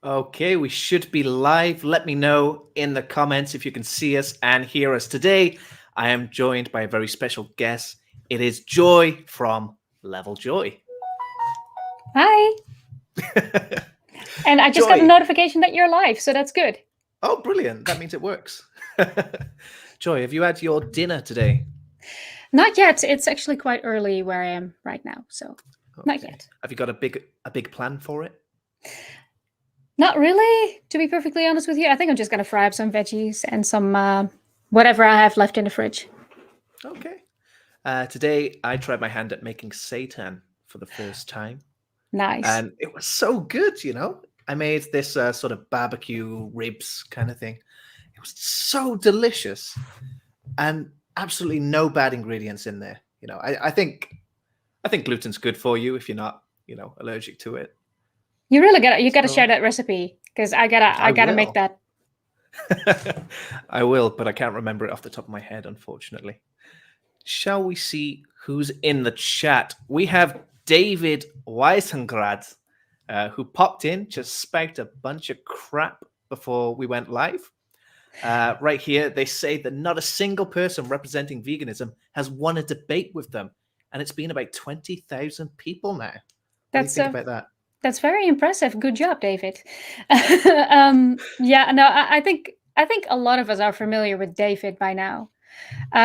Okay, we should be live. Let me know in the comments if you can see us and hear us today. I am joined by a very special guest. It is Joy from Level Joy. Hi. And I just got a Joy. notification that you're live, so that's good. Oh, brilliant. That means it works. Joy, have you had your dinner today? Not yet. It's actually quite early where I am right now, so not Okay. yet. Have you got a big plan for it? Not really, to be perfectly honest with you. I think I'm just going to fry up some veggies and some whatever I have left in the fridge. Okay. Today, I tried my hand at making seitan for the first time. Nice. And it was so good, you know. I made this sort of barbecue ribs kind of thing. It was so delicious, and absolutely no bad ingredients in there. You know, I think gluten's good for you if you're not, allergic to it. You really gotta So share that recipe because I gotta make will. that. I will, but I can't remember it off the top of my head, unfortunately. Shall we see who's in the chat? We have David Weisengrad, who popped in, just spout a bunch of crap before we went live. Right here, they say that not a single person representing veganism has won a debate with them, and it's been about 20,000 people now. What do you think about that? That's very impressive. Good job, David. Yeah, no, I think a lot of us are familiar with David by now.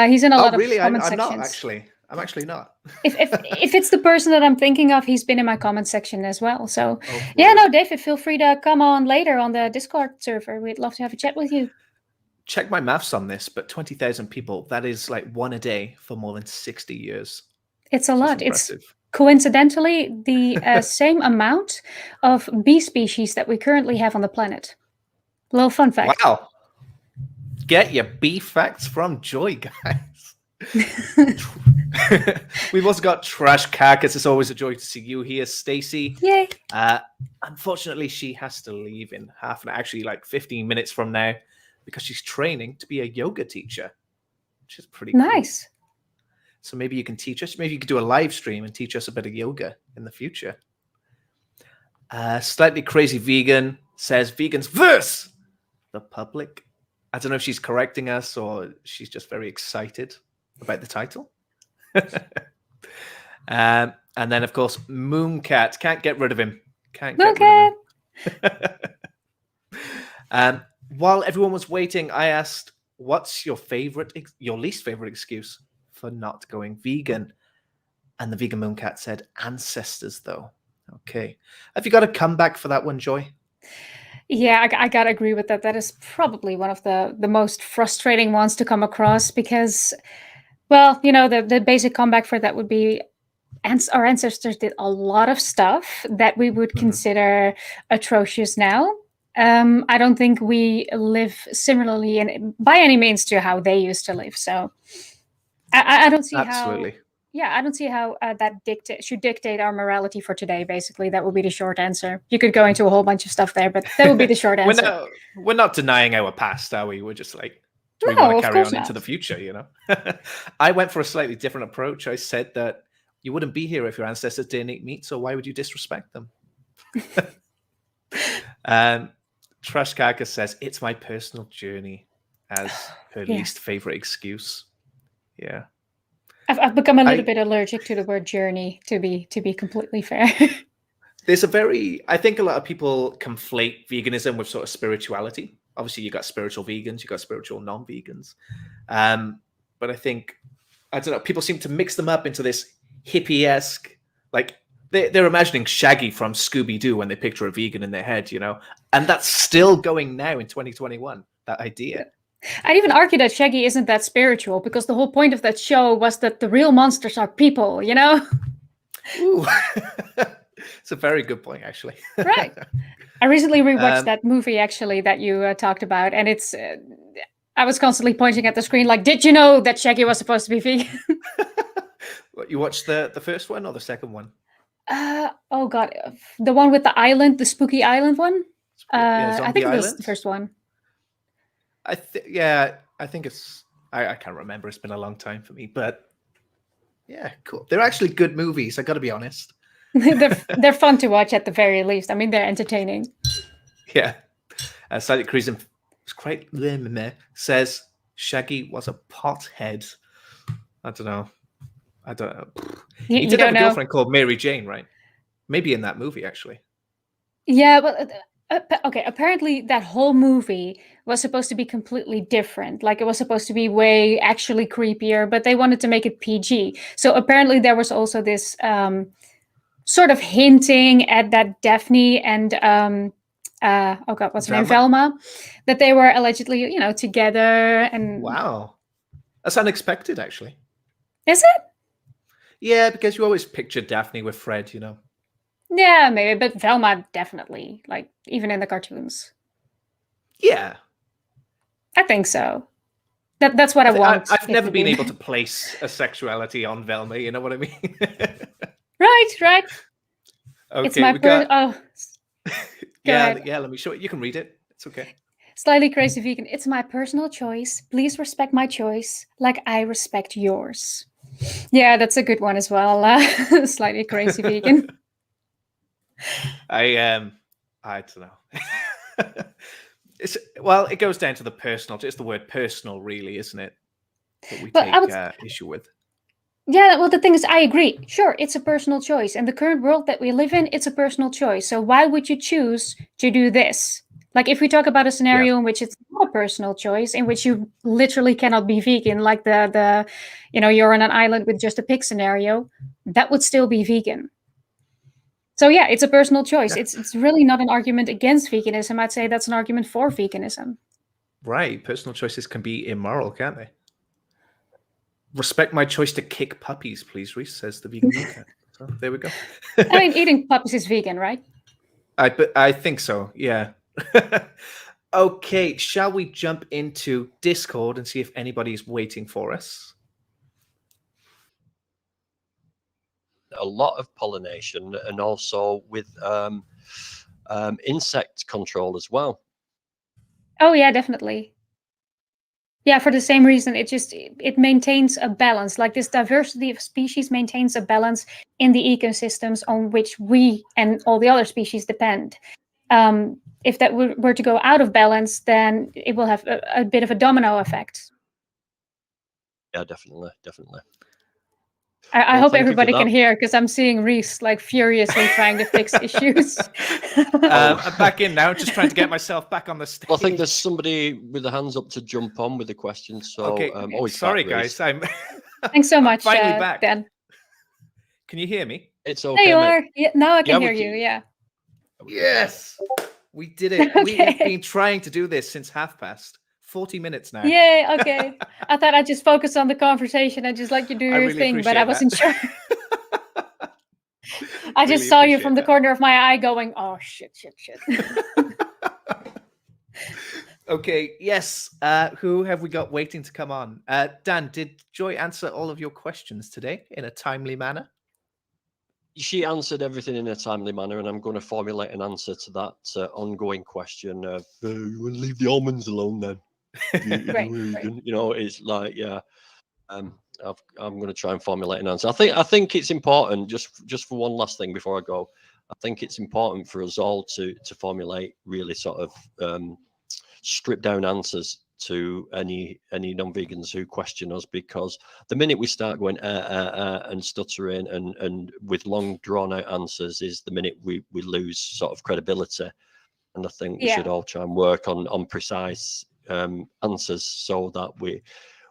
He's in a Oh, lot of really? comment I'm not sections. actually. I'm actually not. If it's the person that I'm thinking of, he's been in my comment section as well. So Oh, yeah, no, brilliant. David, feel free to come on later on the Discord server. We'd love to have a chat with you. Check my maths on this, but 20,000 people, that is like one a day for more than 60 years. It's a So lot. it's It's coincidentally the same amount of bee species that we currently have on the planet. Little fun fact. Wow. Get your bee facts from Joy, guys. We've also got Trash Carcass. It's always a joy to see you here, Stacy. Yay. Unfortunately, she has to leave in half an hour, actually like 15 minutes from now, because she's training to be a yoga teacher, which is pretty Nice. Cool. So maybe you can teach us. Maybe you could do a live stream and teach us a bit of yoga in the future. Slightly Crazy Vegan says vegans versus the public. I don't know if she's correcting us or she's just very excited about the title. And then, of course, Mooncat. Can't get rid of him. Can't get rid of him. While everyone was waiting, I asked, what's your least favorite excuse for not going vegan? And the vegan Mooncat said, ancestors, though. Okay. Have you got a comeback for that one, Joy? Yeah, I gotta agree with that. That is probably one of the most frustrating ones to come across because, well, the basic comeback for that would be our ancestors did a lot of stuff that we would consider atrocious now. I don't think we live similarly by any means to how they used to live. So I don't see Absolutely. how. Yeah, I don't see how that should dictate our morality for today. Basically, that would be the short answer. You could go into a whole bunch of stuff there, but that would be the short answer. We're not denying our past, are we? We're just like, do we No, want to of carry course on not. into the future, you know? I went for a slightly different approach. I said that you wouldn't be here if your ancestors didn't eat meat, so why would you disrespect them? Trash Carcass says, it's my personal journey as her Yeah. least favorite excuse. Yeah. I've become a little bit allergic to the word journey, to be completely fair. There's I think a lot of people conflate veganism with sort of spirituality. Obviously, you got spiritual vegans, you got spiritual non-vegans. But I think, I don't know, people seem to mix them up into this hippie-esque, like they're imagining Shaggy from Scooby-Doo when they picture a vegan in their head, you know? And that's still going now in 2021, that idea. I'd even argue that Shaggy isn't that spiritual because the whole point of that show was that the real monsters are people, you know? Ooh. It's a very good point, actually. Right. I recently rewatched that movie, actually, that you talked about, and it's... I was constantly pointing at the screen like, did you know that Shaggy was supposed to be vegan? What, you watched the first one or the second one? Oh, God. The one with the island, the spooky island one? I think it was the first one. I think it's... I can't remember. It's been a long time for me, but yeah, cool. They're actually good movies, I got to be honest. They're fun to watch at the very least. I mean, they're entertaining. Yeah. Slightly Cruising was quite says Shaggy was a pothead. I don't know. He You did have don't a know. girlfriend called Mary Jane, right? Maybe in that movie, actually. Yeah, but okay. Apparently, that whole movie was supposed to be completely different. Like it was supposed to be way actually creepier, but they wanted to make it PG. So apparently, there was also this sort of hinting at that Daphne and oh god, what's her name, Velma, that they were allegedly, together. And wow, that's unexpected, actually. Is it? Yeah, because you always picture Daphne with Fred, Yeah, maybe, but Velma definitely, like even in the cartoons. Yeah, I think so. That's what I want. I've never been able to place a sexuality on Velma. You know what I mean? Right. Okay, it's my we got. Yeah, let me show it. You can read it. It's okay. Slightly Crazy Vegan. It's my personal choice. Please respect my choice, like I respect yours. Yeah, that's a good one as well. Slightly Crazy Vegan. I don't know. It goes down to the personal. It's the word personal, really, isn't it? That we take issue with. Yeah, well, the thing is, I agree. Sure, it's a personal choice. And the current world that we live in, it's a personal choice. So why would you choose to do this? Like if we talk about a scenario in which it's not a personal choice, in which you literally cannot be vegan, like the you're on an island with just a pig scenario, that would still be vegan. So yeah, it's a personal choice. Yeah. It's really not an argument against veganism. I'd say that's an argument for veganism. Right. Personal choices can be immoral, can't they? Respect my choice to kick puppies, please, Reese, says the vegan cat. So there we go. I mean, eating puppies is vegan, right? I think so, yeah. Okay, shall we jump into Discord and see if anybody's waiting for us? A lot of pollination and also with insect control as well. Oh yeah, definitely. Yeah, for the same reason, it maintains a balance. Like this diversity of species maintains a balance in the ecosystems on which we and all the other species depend. If that were to go out of balance, then it will have a bit of a domino effect. Yeah, definitely. I hope everybody can hear, because I'm seeing Reese like furiously trying to fix issues. I'm back in now, just trying to get myself back on the stage. Well, I think there's somebody with their hands up to jump on with the question. So, okay. Sorry, guys. Thanks so much. Finally back. Dan. Can you hear me? It's okay. There you are. Yeah, now I can hear you. Yeah. Yes, we did it. Okay. We've been trying to do this since 40 minutes now. Yeah, okay. I thought I'd just focus on the conversation and just let you do your thing, but I wasn't sure. I just really saw you from the corner of my eye going, oh, shit. Okay, yes. Who have we got waiting to come on? Dan, did Joy answer all of your questions today in a timely manner? She answered everything in a timely manner, and I'm going to formulate an answer to that ongoing question of, you want to leave the almonds alone then? Right. You know, it's like, yeah. I'm going to try and formulate an answer. I think it's important, just for one last thing before I go. I think it's important for us all to formulate really sort of stripped down answers to any non-vegans who question us, because the minute we start going and stuttering and with long drawn out answers is the minute we lose sort of credibility. And I think we should all try and work on precise answers, so that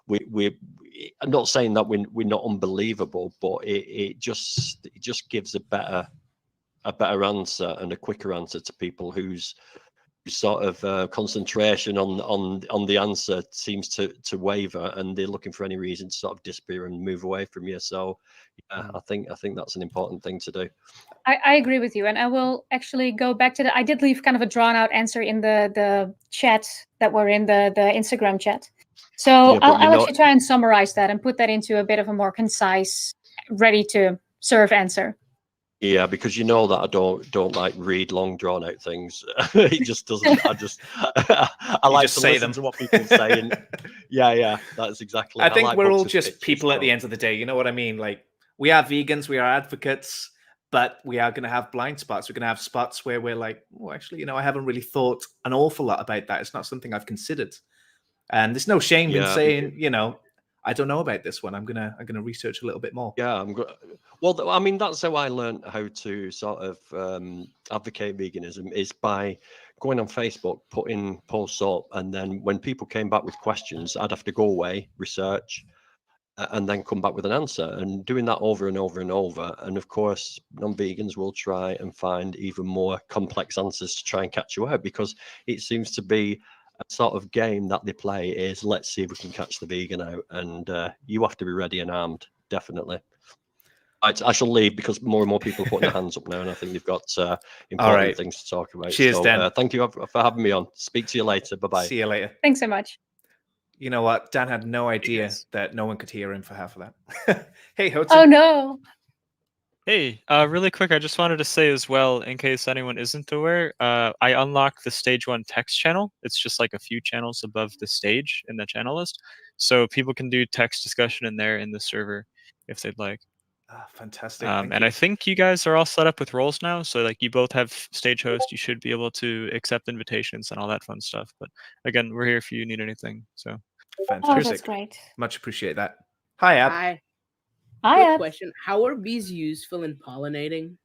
I'm not saying that we're not unbelievable, but it just gives a better answer and a quicker answer to people whose sort of concentration on the answer seems to waver, and they're looking for any reason to sort of disappear and move away from you. So yeah, I think that's an important thing to do. I agree with you, and I will actually go back to I did leave kind of a drawn out answer in the chat that were in the Instagram chat. So I'll actually try and summarize that and put that into a bit of a more concise, ready to serve answer. Yeah, because you know that I don't like read long drawn out things. It just doesn't. I like to listen to what people say. And yeah, that's exactly. I think we're all just people at the end of the day. You know what I mean? Like, we are vegans, we are advocates. but we are going to have blind spots. We're going to have spots where we're like, oh, actually, I haven't really thought an awful lot about that. It's not something I've considered. And there's no shame in saying, I don't know about this one. I'm gonna research a little bit more. Yeah, well, I mean, that's how I learned how to sort of advocate veganism, is by going on Facebook, putting posts up, and then when people came back with questions, I'd have to go away, research, and then come back with an answer, and doing that over and over and over. And of course, non-vegans will try and find even more complex answers to try and catch you out, because it seems to be a sort of game that they play is, let's see if we can catch the vegan out, and you have to be ready and armed, definitely. I shall leave because more and more people are putting their hands up now, and I think they've got important things to talk about. Cheers, Dan. Thank you for having me on. Speak to you later. Bye-bye. See you later. Thanks so much. You know what? Dan had no idea that no one could hear him for half of that. Hey, Hudson. Oh, no. Hey, really quick, I just wanted to say as well, in case anyone isn't aware, I unlocked the stage 1 text channel. It's just like a few channels above the stage in the channel list. So people can do text discussion in there in the server if they'd like. Fantastic. And I think you guys are all set up with roles now. So like you both have stage host. You should be able to accept invitations and all that fun stuff. But again, we're here if you need anything. So fantastic. Oh, that's great. Much appreciate that. Hi, Ab. Hi. Hi, Quick Ab. question. How are bees useful in pollinating?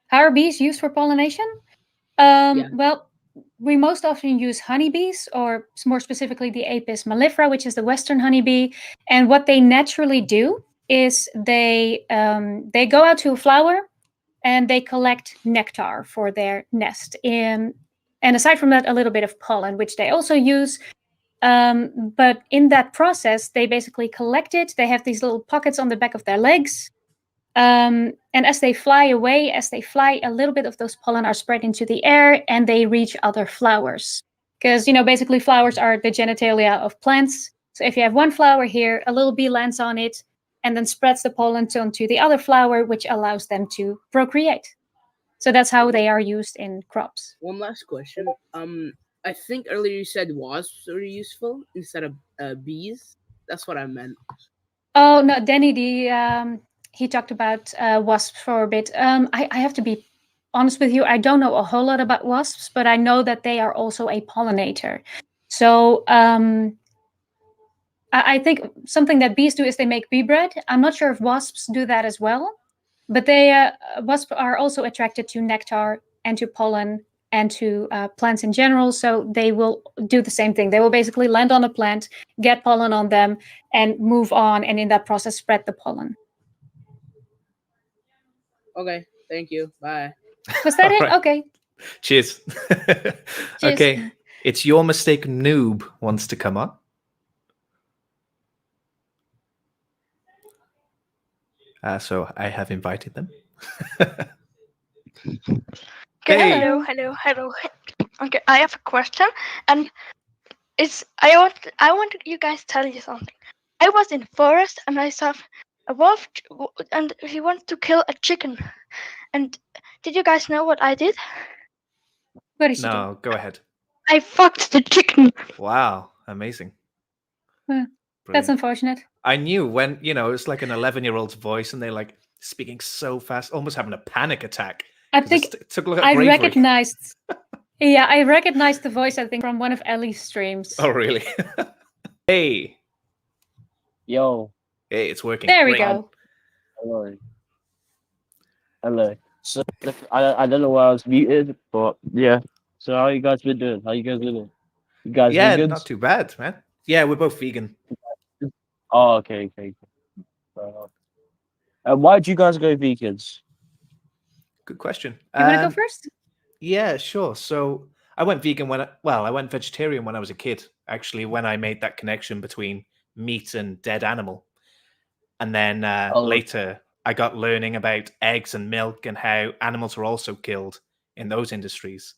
How are bees used for pollination? Well, we most often use honeybees, or more specifically the Apis mellifera, which is the western honeybee. And what they naturally do is they go out to a flower and they collect nectar for their nest. And aside from that, a little bit of pollen, which they also use. But in that process, they basically collect it. They have these little pockets on the back of their legs. And as they fly away, a little bit of those pollen are spread into the air and they reach other flowers. Because, basically flowers are the genitalia of plants. So if you have one flower here, a little bee lands on it and then spreads the pollen onto the other flower, which allows them to procreate. So that's how they are used in crops. One last question. I think earlier you said wasps are useful instead of bees. That's what I meant. Oh, no, Danny, he talked about wasps for a bit. I have to be honest with you. I don't know a whole lot about wasps, but I know that they are also a pollinator. So I think something that bees do is they make bee bread. I'm not sure if wasps do that as well, but wasps are also attracted to nectar and to pollen and to plants in general. So they will do the same thing. They will basically land on a plant, get pollen on them, and move on, and in that process spread the pollen. Okay, thank you. Bye. Was that it? Right. Okay. Cheers. Okay, it's your mistake. Noob wants to come on. So I have invited them. Hey. Hello. Okay, I have a question, and I want you guys to tell you something. I was in the forest and I saw a wolf, and he wanted to kill a chicken. And did you guys know what I did? What did you do? No, go ahead. I fucked the chicken. Wow, amazing. That's Brilliant. unfortunate. I knew when, it's like an 11-year-old's voice and they're like speaking so fast, almost having a panic attack. I think it took a look at I bravery. recognized. Yeah, I recognized the voice, I think, from one of Ellie's streams. Oh, really? Hey. Yo. Hey, it's working. There we Great. go. Hello. So I don't know why I was muted, but yeah. So how you guys been doing? How you guys doing? You guys Yeah, been good? not too bad, man. Yeah, we're both vegan. Oh, okay. Why did you guys go vegans? Good question. You want to go first? Yeah, sure. So I went vegan I went vegetarian when I was a kid, actually, when I made that connection between meat and dead animal. And then later I got learning about eggs and milk and how animals are also killed in those industries.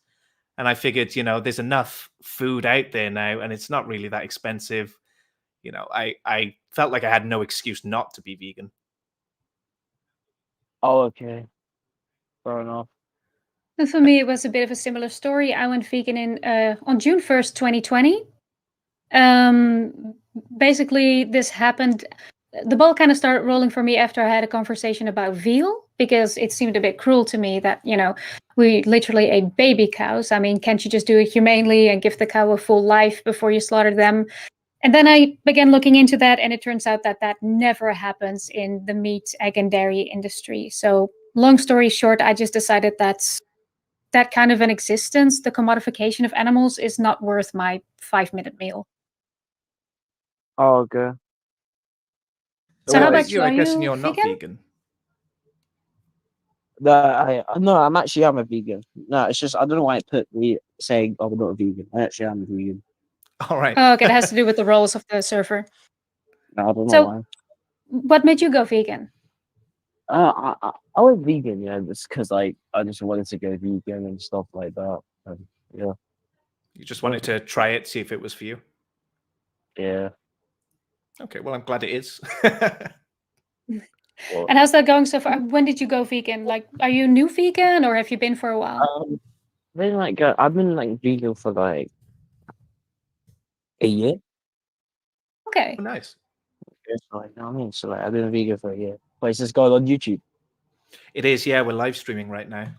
And I figured, there's enough food out there now and it's not really that expensive. I felt like I had no excuse not to be vegan. Oh, okay. Fair enough. And for me, it was a bit of a similar story. I went vegan on June 1st, 2020. Basically, this happened. The ball kind of started rolling for me after I had a conversation about veal. because it seemed a bit cruel to me that, we literally ate baby cows. I mean, can't you just do it humanely and give the cow a full life before you slaughter them? And then I began looking into that, and it turns out that that never happens in the meat, egg, and dairy industry. So long story short, I just decided that kind of an existence, the commodification of animals, is not worth my 5-minute meal. Oh, okay. So how Well, about you? I Are guess you you're not vegan? vegan. No, I'm a vegan. No, it's just I don't know why it put me saying I'm not a vegan. I actually am a vegan. All right. Oh, okay, that has to do with the roles of the server. No, I don't know So why. what made you go vegan? I went vegan, just because like I just wanted to go vegan and stuff like that. And, yeah, You just wanted to try it, see if it was for you. yeah. Okay, well, I'm glad it is. Well, And how's that going so far? When did you go vegan? Like, are you new vegan or have you been for a while? I've been like vegan for like a year. Okay. Oh, nice. Yeah, so, like, you know what I mean? So like I've been a vegan for a year. But it's just going on YouTube. It is, yeah. We're live streaming right now.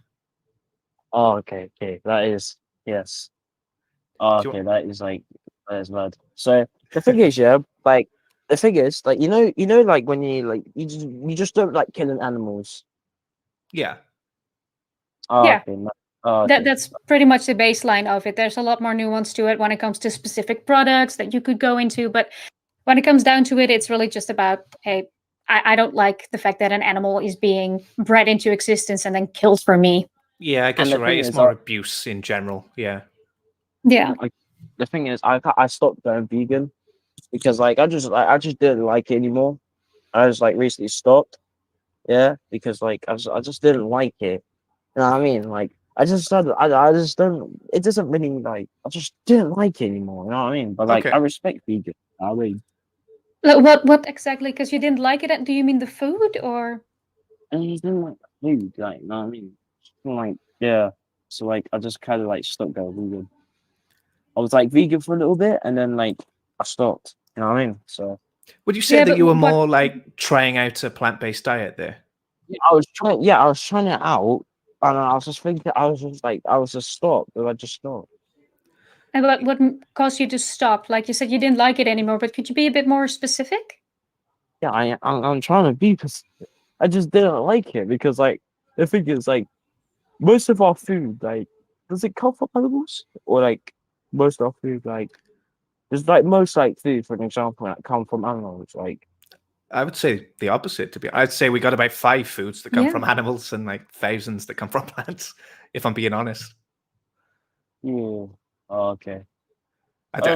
Oh, okay. That is yes. Oh, Do you okay, that is mad. So the thing is, like like when you just don't like killing animals. Yeah. Oh, Yeah. okay. Oh, okay. That's pretty much the baseline of it. There's a lot more nuance to it when it comes to specific products that you could go into. But when it comes down to it, it's really just about, hey, I don't like the fact that an animal is being bred into existence and then killed for me. Yeah, I guess And the you're right. thing It's is, more abuse in general. Yeah. Yeah. the thing is, I stopped going vegan because like I just didn't like it anymore. I just like recently stopped. Yeah, because like I just didn't like it. You know what I mean? Like I just started. I just don't. It doesn't really like. I just didn't like it anymore. You know what I mean? But like Okay. I respect vegan. I mean, Like, what exactly? Because you didn't like it? Do you mean the food or? and I just didn't like the food. Like you know what I mean? Like yeah. So like I just kind of like stopped going vegan. I was like vegan for a little bit, and then like I stopped. You know what I mean? So Would you say Yeah, that but you were what? more like trying out a plant-based diet there? yeah, I was trying. Yeah, I was trying it out, and I was just thinking. I was just stopped. And I just stopped. And what caused you to stop? Like you said, you didn't like it anymore, but could you be a bit more specific? Yeah, I'm trying to be because I just didn't like it because like the thing is like most of our food like does it come from animals or like most of our food like there's like most like food for an example that come from animals like I would say the opposite. I'd say we got about 5 foods that come Yeah. from animals and like thousands that come from plants. If I'm being honest, yeah. Oh, okay. I I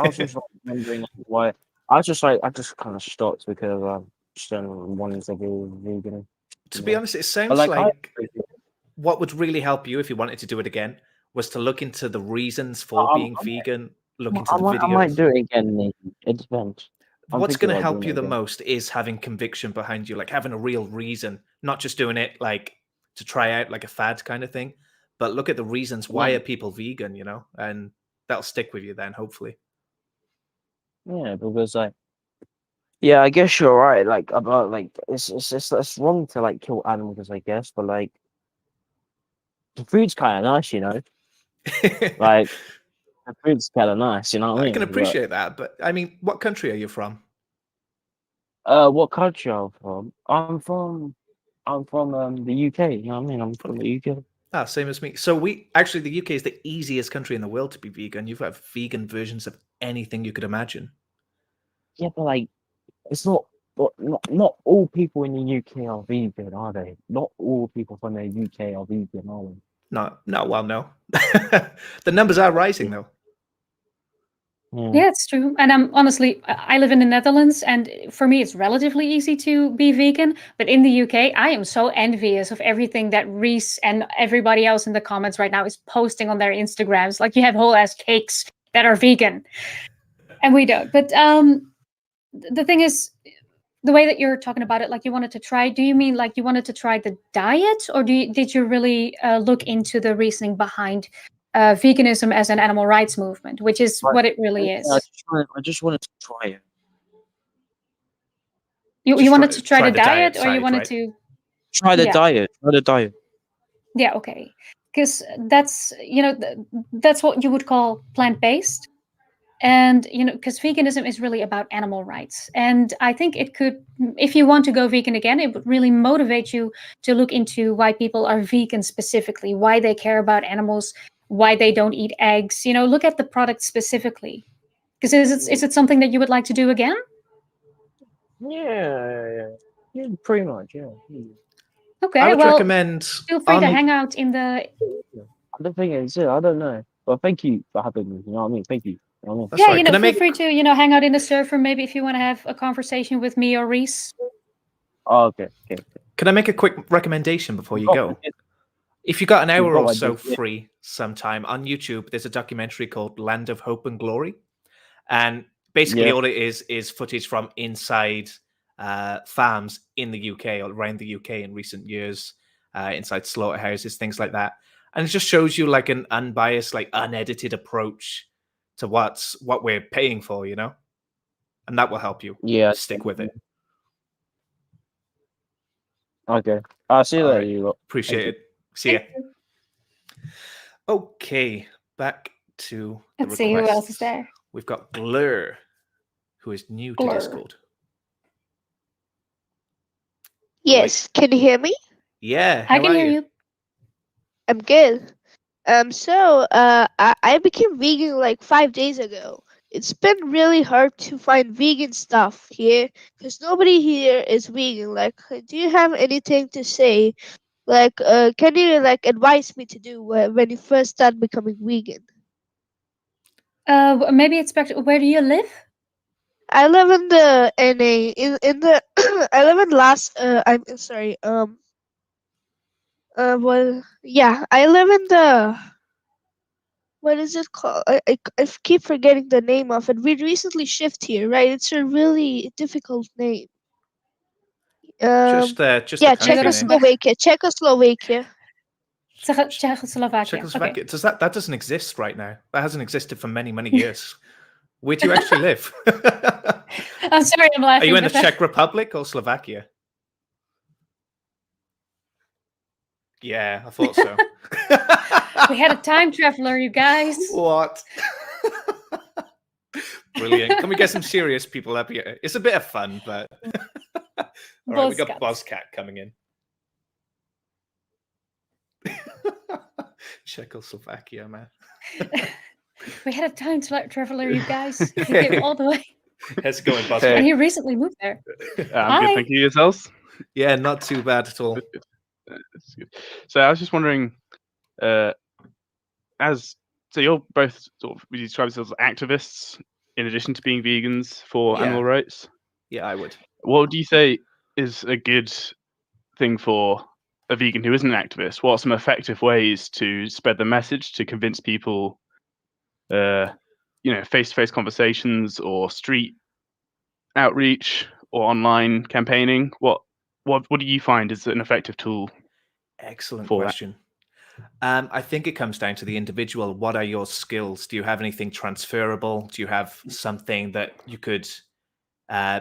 was just like, wondering like, why I just kind of stopped because just didn't want to be vegan. to be honest, it But sounds like like what would really help you if you wanted to do it again was to look into the reasons for I, being vegan, look into the I might videos. do it again. Maybe it depends. I'm What's thinking going to about help doing you it the again. most is having conviction behind you, like having a real reason, not just doing it like to try out like a fad kind of thing, but look at the reasons why Yeah. are people vegan, and that'll stick with you then, hopefully. Yeah, because like, yeah, I guess you're right. Like about like, it's wrong to like kill animals, I guess, but like, the food's kind of nice, you know. Like, the food's kind of nice, you know what I I can mean? But appreciate that, but I mean, what country are you from? what country I'm from? I'm from the UK. You know what I mean? I'm from the UK. Ah, same as me. So actually, the UK is the easiest country in the world to be vegan. You've got vegan versions of anything you could imagine. Yeah, but like, it's not. Not all people in the UK are vegan, are they? Not all people from the UK are vegan, are they? No, well, no. The numbers are rising, though. Yeah, it's true. And honestly, I live in the Netherlands, and for me, it's relatively easy to be vegan. But in the UK, I am so envious of everything that Reese and everybody else in the comments right now is posting on their Instagrams. Like you have whole ass cakes that are vegan, and we don't. But the thing is, the way that you're talking about it, like you wanted to try. Do you mean like you wanted to try the diet, or did you really look into the reasoning behind veganism as an animal rights movement, which is But what it really yeah, is? I just wanted to try it. You Just wanted to try try the the diet diet, or you side, wanted right? to? Try the Yeah. diet. Try the diet. Yeah, okay. Because that's, that's what you would call plant-based. And, because veganism is really about animal rights. And I think it could, if you want to go vegan again, it would really motivate you to look into why people are vegan specifically, why they care about animals, why they don't eat eggs. Look at the product specifically. Because is it something that you would like to do again? Yeah, pretty much. Yeah. Okay, I would well, recommend feel free to on hang out in the. The thing is, I don't know. But thank you for having me. You know what I mean? Thank you. You know what I mean? That's Yeah, right. Can I feel make free to, hang out in the server maybe if you want to have a conversation with me or Reese. Oh, okay. Okay. can I make a quick recommendation before you Oh, go? If you got an hour got or my so dick, yeah. free sometime on YouTube, there's a documentary called Land of Hope and Glory. And basically Yeah. all it is footage from inside farms in the UK or around the UK in recent years, inside slaughterhouses, things like that. And it just shows you like an unbiased, like unedited approach to what we're paying for, and that will help you Yeah. stick with it. Okay. I'll see you All later. right. You lot. Appreciate Thank it. See ya. Okay, back to the Let's see who else is requests. there. We've got Glur, who is new to Glur. Discord. Yes, can you hear me? Yeah, I how can are hear you? you. I'm good. I became vegan like 5 days ago. It's been really hard to find vegan stuff here because nobody here is vegan. Like, do you have anything to say? Like, can you like advise me to do when you first start becoming vegan? Maybe it's back to, where do you live? I live in the in the I live in I'm sorry well yeah I live in the what is it called? I keep forgetting the name of it. We recently shifted here, right? It's a really difficult name. Just the Yeah, country name. Czechoslovakia. Czechoslovakia. Czechoslovakia. Czechoslovakia. Okay. That doesn't exist right now? That hasn't existed for many, many years. Where do you actually live? I'm sorry, I'm laughing. Are you in the but that- Czech Republic or Slovakia? Yeah, I thought so. We had a time traveler, you guys. What? Brilliant. Can we get some serious people up here? It's a bit of fun, but all right, we got Buzzcut. Buzzcat coming in. Czechoslovakia, man. We had a time traveler, you guys. He came all the way. How's it going, Buzzcat? And Hey. he recently moved there. I'm Hi. good, thank you. Yourselves? Yeah, not too bad at all. Good. That's good. So I was just wondering, so you're both sort of, would you describe yourselves as activists in addition to being vegans for Yeah. animal rights? Yeah, I would. What would you say is a good thing for a vegan who isn't an activist? What are some effective ways to spread the message, to convince people, face-to-face conversations or street outreach or online campaigning? What do you find is an effective tool? Excellent for that? question. I think it comes down to the individual. What are your skills? Do you have anything transferable? Do you have something that you could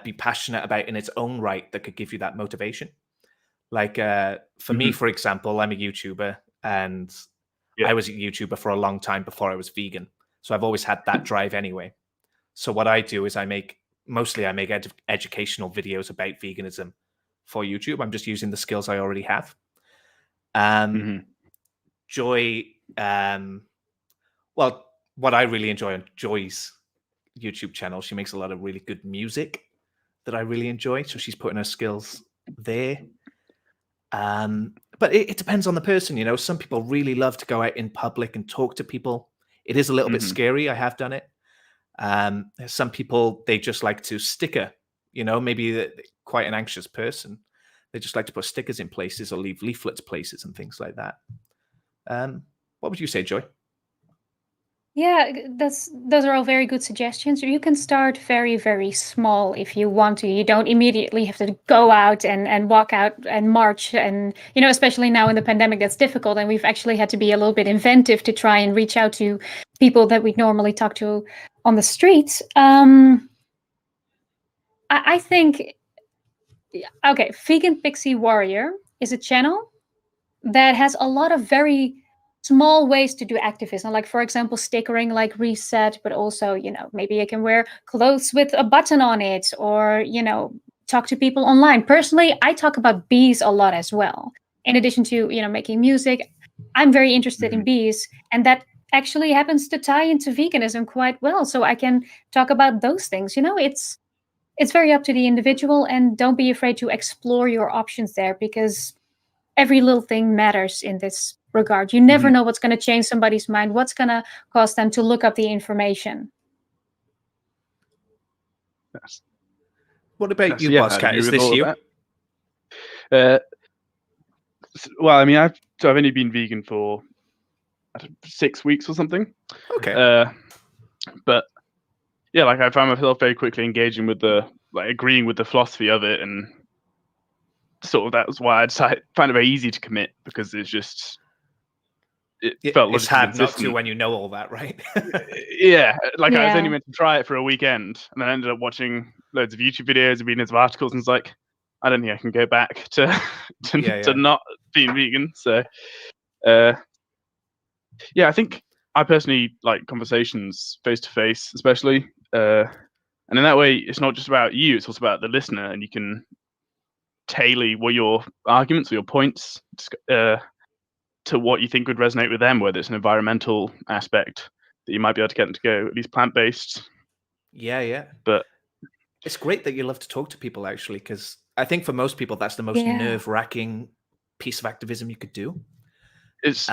be passionate about in its own right that could give you that motivation? Like for me, for example, I'm a YouTuber, and I was a YouTuber for a long time before I was vegan. So I've always had that drive anyway. So what I do is I make educational videos about veganism for YouTube. I'm just using the skills I already have. Joy, well, what I really enjoy on Joy's YouTube channel, she makes a lot of really good music that I really enjoy. So she's putting her skills there. But it depends on the person, Some people really love to go out in public and talk to people. It is a little bit scary. I have done it. Some people, they just like to sticker, maybe they're quite an anxious person. They just like to put stickers in places or leave leaflets places and things like that. What would you say, Joy? Yeah, those are all very good suggestions. You can start very, very small if you want to. You don't immediately have to go out and walk out and march. And, especially now in the pandemic, that's difficult. And we've actually had to be a little bit inventive to try and reach out to people that we'd normally talk to on the streets. I think, okay, Vegan Pixie Warrior is a channel that has a lot of very small ways to do activism, like for example stickering like reset, but also maybe you can wear clothes with a button on it, or talk to people online. Personally, I talk about bees a lot as well. In addition to making music, I'm very interested in bees, and that actually happens to tie into veganism quite well, so I can talk about those things. It's very up to the individual, and don't be afraid to explore your options there, because every little thing matters in this regard. You never know what's going to change somebody's mind, what's going to cause them to look up the information. Yes. What about you, Yeah, Boss I Cat? agree Is with this all of you? that. Well, I mean, I've only been vegan for 6 weeks or something. Okay. But yeah, like I found myself very quickly engaging with agreeing with the philosophy of it, and sort of that was why I decided find it very easy to commit, because it felt It's logically hard not to consistent. when you know all that, right? Yeah, like I was only Yeah. meant to try it for a weekend, and then I ended up watching loads of YouTube videos and reading loads of articles, and it's like, I don't think I can go back to to not being vegan. So, yeah, I think I personally like conversations face to face, especially, and in that way, it's not just about you; it's also about the listener, and you can tailor your arguments or your points to what you think would resonate with them, whether it's an environmental aspect that you might be able to get them to go at least plant-based. Yeah. But it's great that you love to talk to people, actually, because I think for most people that's the most Yeah. nerve-wracking piece of activism you could do. it's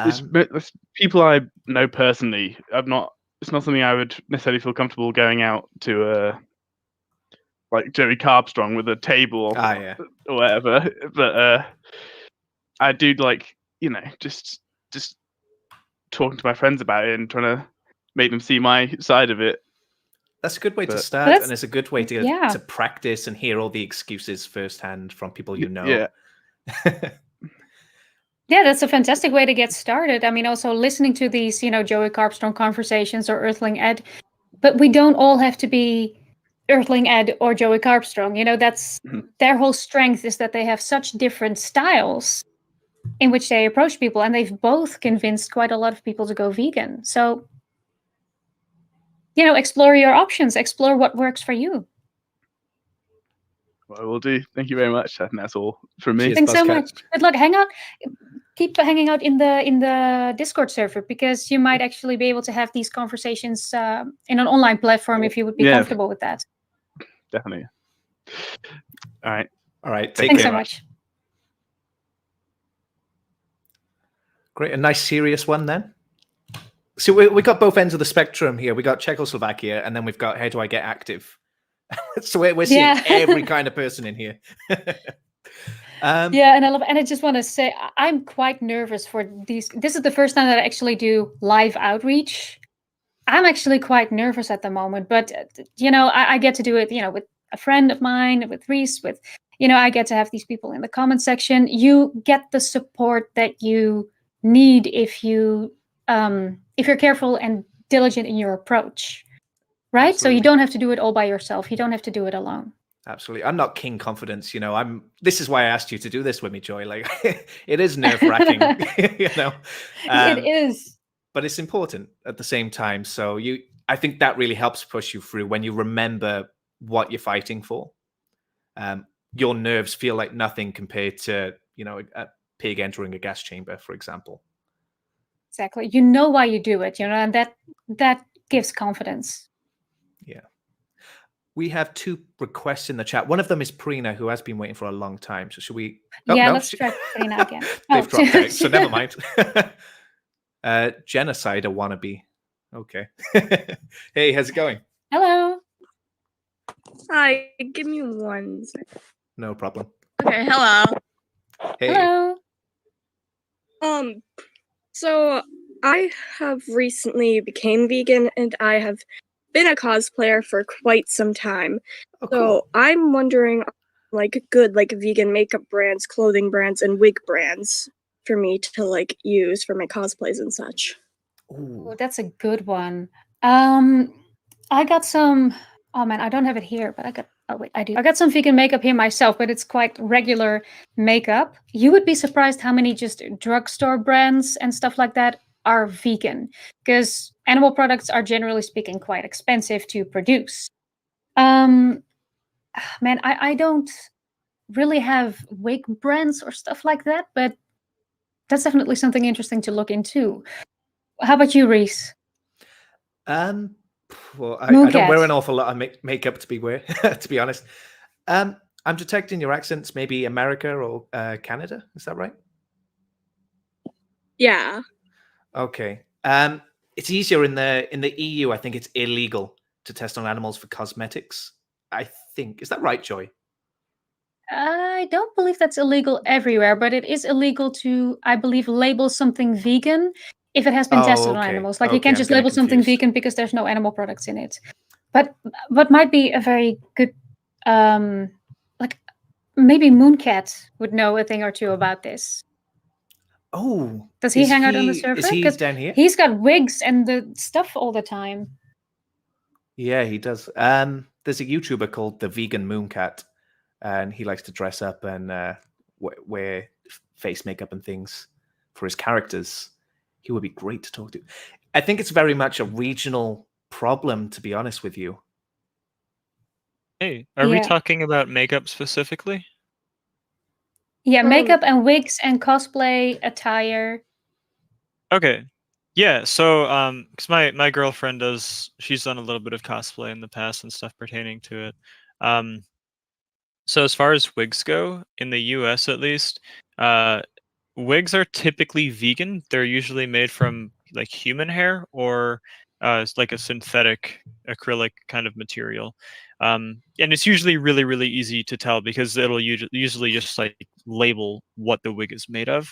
people I know personally. It's not something I would necessarily feel comfortable going out to like Joey Carbstrong with a table or whatever. But I do like just talking to my friends about it and trying to make them see my side of it. That's a good way to But- start, and it's a good way to Yeah. to practice and hear all the excuses firsthand from people you know. Yeah. Yeah, that's a fantastic way to get started. I mean, also listening to these, Joey Carbstrong conversations or Earthling Ed, but we don't all have to be Earthling Ed or Joey Carbstrong. That's their whole strength, is that they have such different styles in which they approach people, and they've both convinced quite a lot of people to go vegan. So, explore your options, explore what works for you. Well, I will do. Thank you very much. I think that's all from me. Cheers. Thanks so Buzzcat. much. Good luck. Hang out. Keep hanging out in the Discord server, because you might actually be able to have these conversations in an online platform if you would be Yeah. comfortable with that. Definitely. All right. Take Thanks care. so much. Great, a nice serious one then. So we got both ends of the spectrum here. We got Czechoslovakia, and then we've got how do I get active. So we're seeing Yeah. every kind of person in here. Yeah, and I just want to say I'm quite nervous for these. This is the first time that I actually do live outreach. I'm actually quite nervous at the moment, but I get to do it, with a friend of mine, with Reese, with I get to have these people in the comment section. You get the support that you need if you're careful and diligent in your approach, right? So you Absolutely. don't have to do it all by yourself. You don't have to do it alone. Absolutely. I'm not King Confidence, this is why I asked you to do this with me, Joy. Like it is nerve-wracking, It is. but it's important at the same time. So I think that really helps push you through when you remember what you're fighting for. Your nerves feel like nothing compared to, a pig entering a gas chamber, for example. Exactly. You know why you do it, and that gives confidence. Yeah. We have 2 requests in the chat. One of them is Prina, who has been waiting for a long time. So should we? Yeah, let's try Prina again. They've dropped out, so never mind. Genocider wannabe. Okay. Hey, how's it going? Hello. Hi, give me 1 second. No problem. Okay, hello. Hey. Hello. So I have recently became vegan, and I have been a cosplayer for quite some time. Oh, cool. So I'm wondering, good vegan makeup brands, clothing brands, and wig brands for me to use for my cosplays and such. Oh, that's a good one. I got some. Oh man, I don't have it here, but I got Oh wait, I do. I got some vegan makeup here myself, but it's quite regular makeup. You would be surprised how many just drugstore brands and stuff like that are vegan, because animal products are generally speaking quite expensive to produce. Man, I don't really have wig brands or stuff like that, but that's definitely something interesting to look into. How about you, Reese? Well, I don't wear Mooncat. an awful lot of makeup to be to be honest. I'm detecting your accents, maybe America or Canada. Is that right? Yeah. Okay. It's easier in the EU. I think it's illegal to test on animals for cosmetics. I think, is that right, Joy? I don't believe that's illegal everywhere, but it is illegal to, I believe, label something vegan if it has been tested on okay. animals. Like you Okay, can't I'm just getting label something confused. vegan because there's no animal products in it. But what might be a very good, like maybe Mooncat would know a thing or two about this. Oh, Does he hang out on the Is server? he 'Cause down here? he's got wigs and the stuff all the time. Yeah, he does. There's a YouTuber called the Vegan Mooncat, and he likes to dress up and wear face makeup and things for his characters. He would be great to talk to. I think it's very much a regional problem, to be honest with you. Hey, are we talking about makeup specifically? Yeah, makeup and wigs and cosplay attire. Okay. Yeah, so because my girlfriend she's done a little bit of cosplay in the past and stuff pertaining to it. So as far as wigs go, in the US at least, wigs are typically vegan. They're usually made from like human hair or it's like a synthetic acrylic kind of material. And it's usually really, really easy to tell because it'll usually just like label what the wig is made of.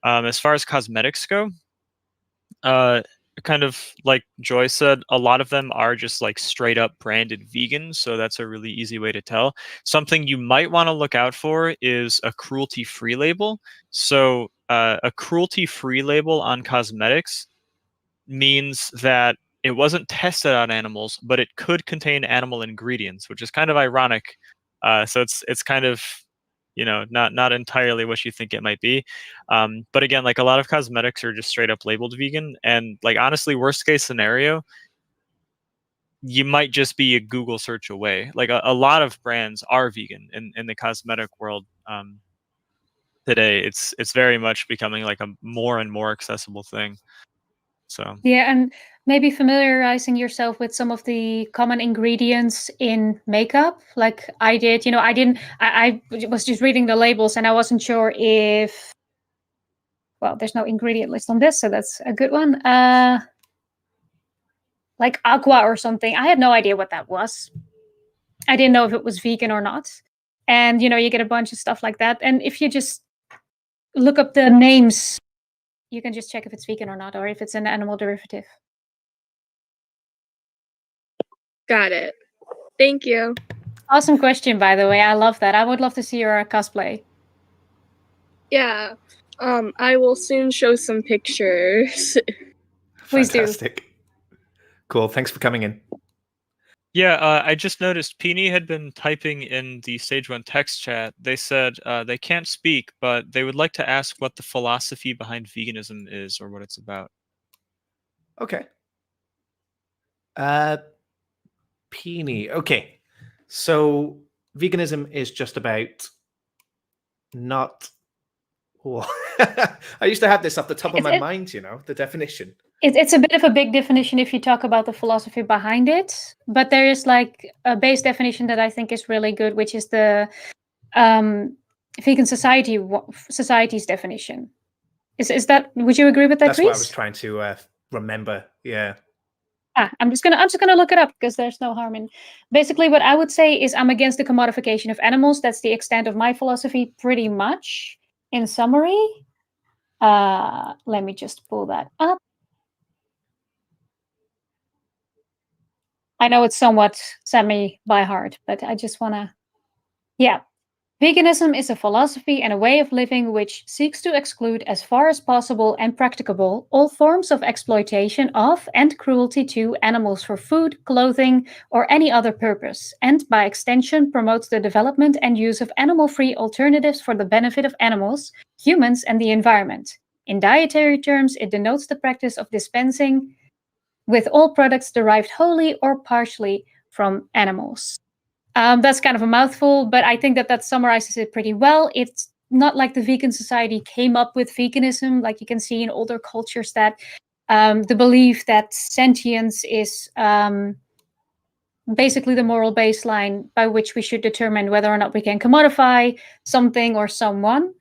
As far as cosmetics go, kind of like Joy said, a lot of them are just like straight up branded vegan, so that's a really easy way to tell. Something you might want to look out for is a cruelty-free label. So a cruelty-free label on cosmetics means that it wasn't tested on animals, but it could contain animal ingredients, which is kind of ironic. So it's kind of not entirely what you think it might be. But again, like a lot of cosmetics are just straight up labeled vegan, and like honestly, worst case scenario, you might just be a Google search away. Like a lot of brands are vegan in the cosmetic world. Today, it's very much becoming like a more and more accessible thing. So Yeah, and maybe familiarizing yourself with some of the common ingredients in makeup, like I did. I was just reading the labels and I wasn't sure if, well, there's no ingredient list on this, so that's a good one. Like aqua or something. I had no idea what that was. I didn't know if it was vegan or not. And, you get a bunch of stuff like that. And if you just look up the names, you can just check if it's vegan or not, or if it's an animal derivative. Got it. Thank you. Awesome question, by the way. I love that. I would love to see your cosplay. Yeah. I will soon show some pictures. Please do. Fantastic. Cool. Thanks for coming in. yeah, I just noticed Peony had been typing in the Stage 1 text chat. They said they can't speak, but they would like to ask what the philosophy behind veganism is or what it's about. Okay. Peony. Okay. So veganism is just about not. Oh. I used to have this off the top of my mind, the definition. It's a bit of a big definition if you talk about the philosophy behind it, but there is like a base definition that I think is really good, which is the vegan society's definition. Is that? Would you agree with that, That's what I was Reese? trying to remember. Yeah. I'm just gonna look it up because there's no harm in. Basically, what I would say is I'm against the commodification of animals. That's the extent of my philosophy, pretty much. In summary, let me just pull that up. I know it's somewhat semi by heart, but I just wanna. Yeah. Veganism is a philosophy and a way of living which seeks to exclude as far as possible and practicable all forms of exploitation of and cruelty to animals for food, clothing, or any other purpose, and by extension promotes the development and use of animal-free alternatives for the benefit of animals, humans, and the environment. In dietary terms, it denotes the practice of dispensing with all products derived wholly or partially from animals. That's kind of a mouthful, but I think that summarizes it pretty well. It's not like the vegan society came up with veganism, like you can see in older cultures, that the belief that sentience is basically the moral baseline by which we should determine whether or not we can commodify something or someone.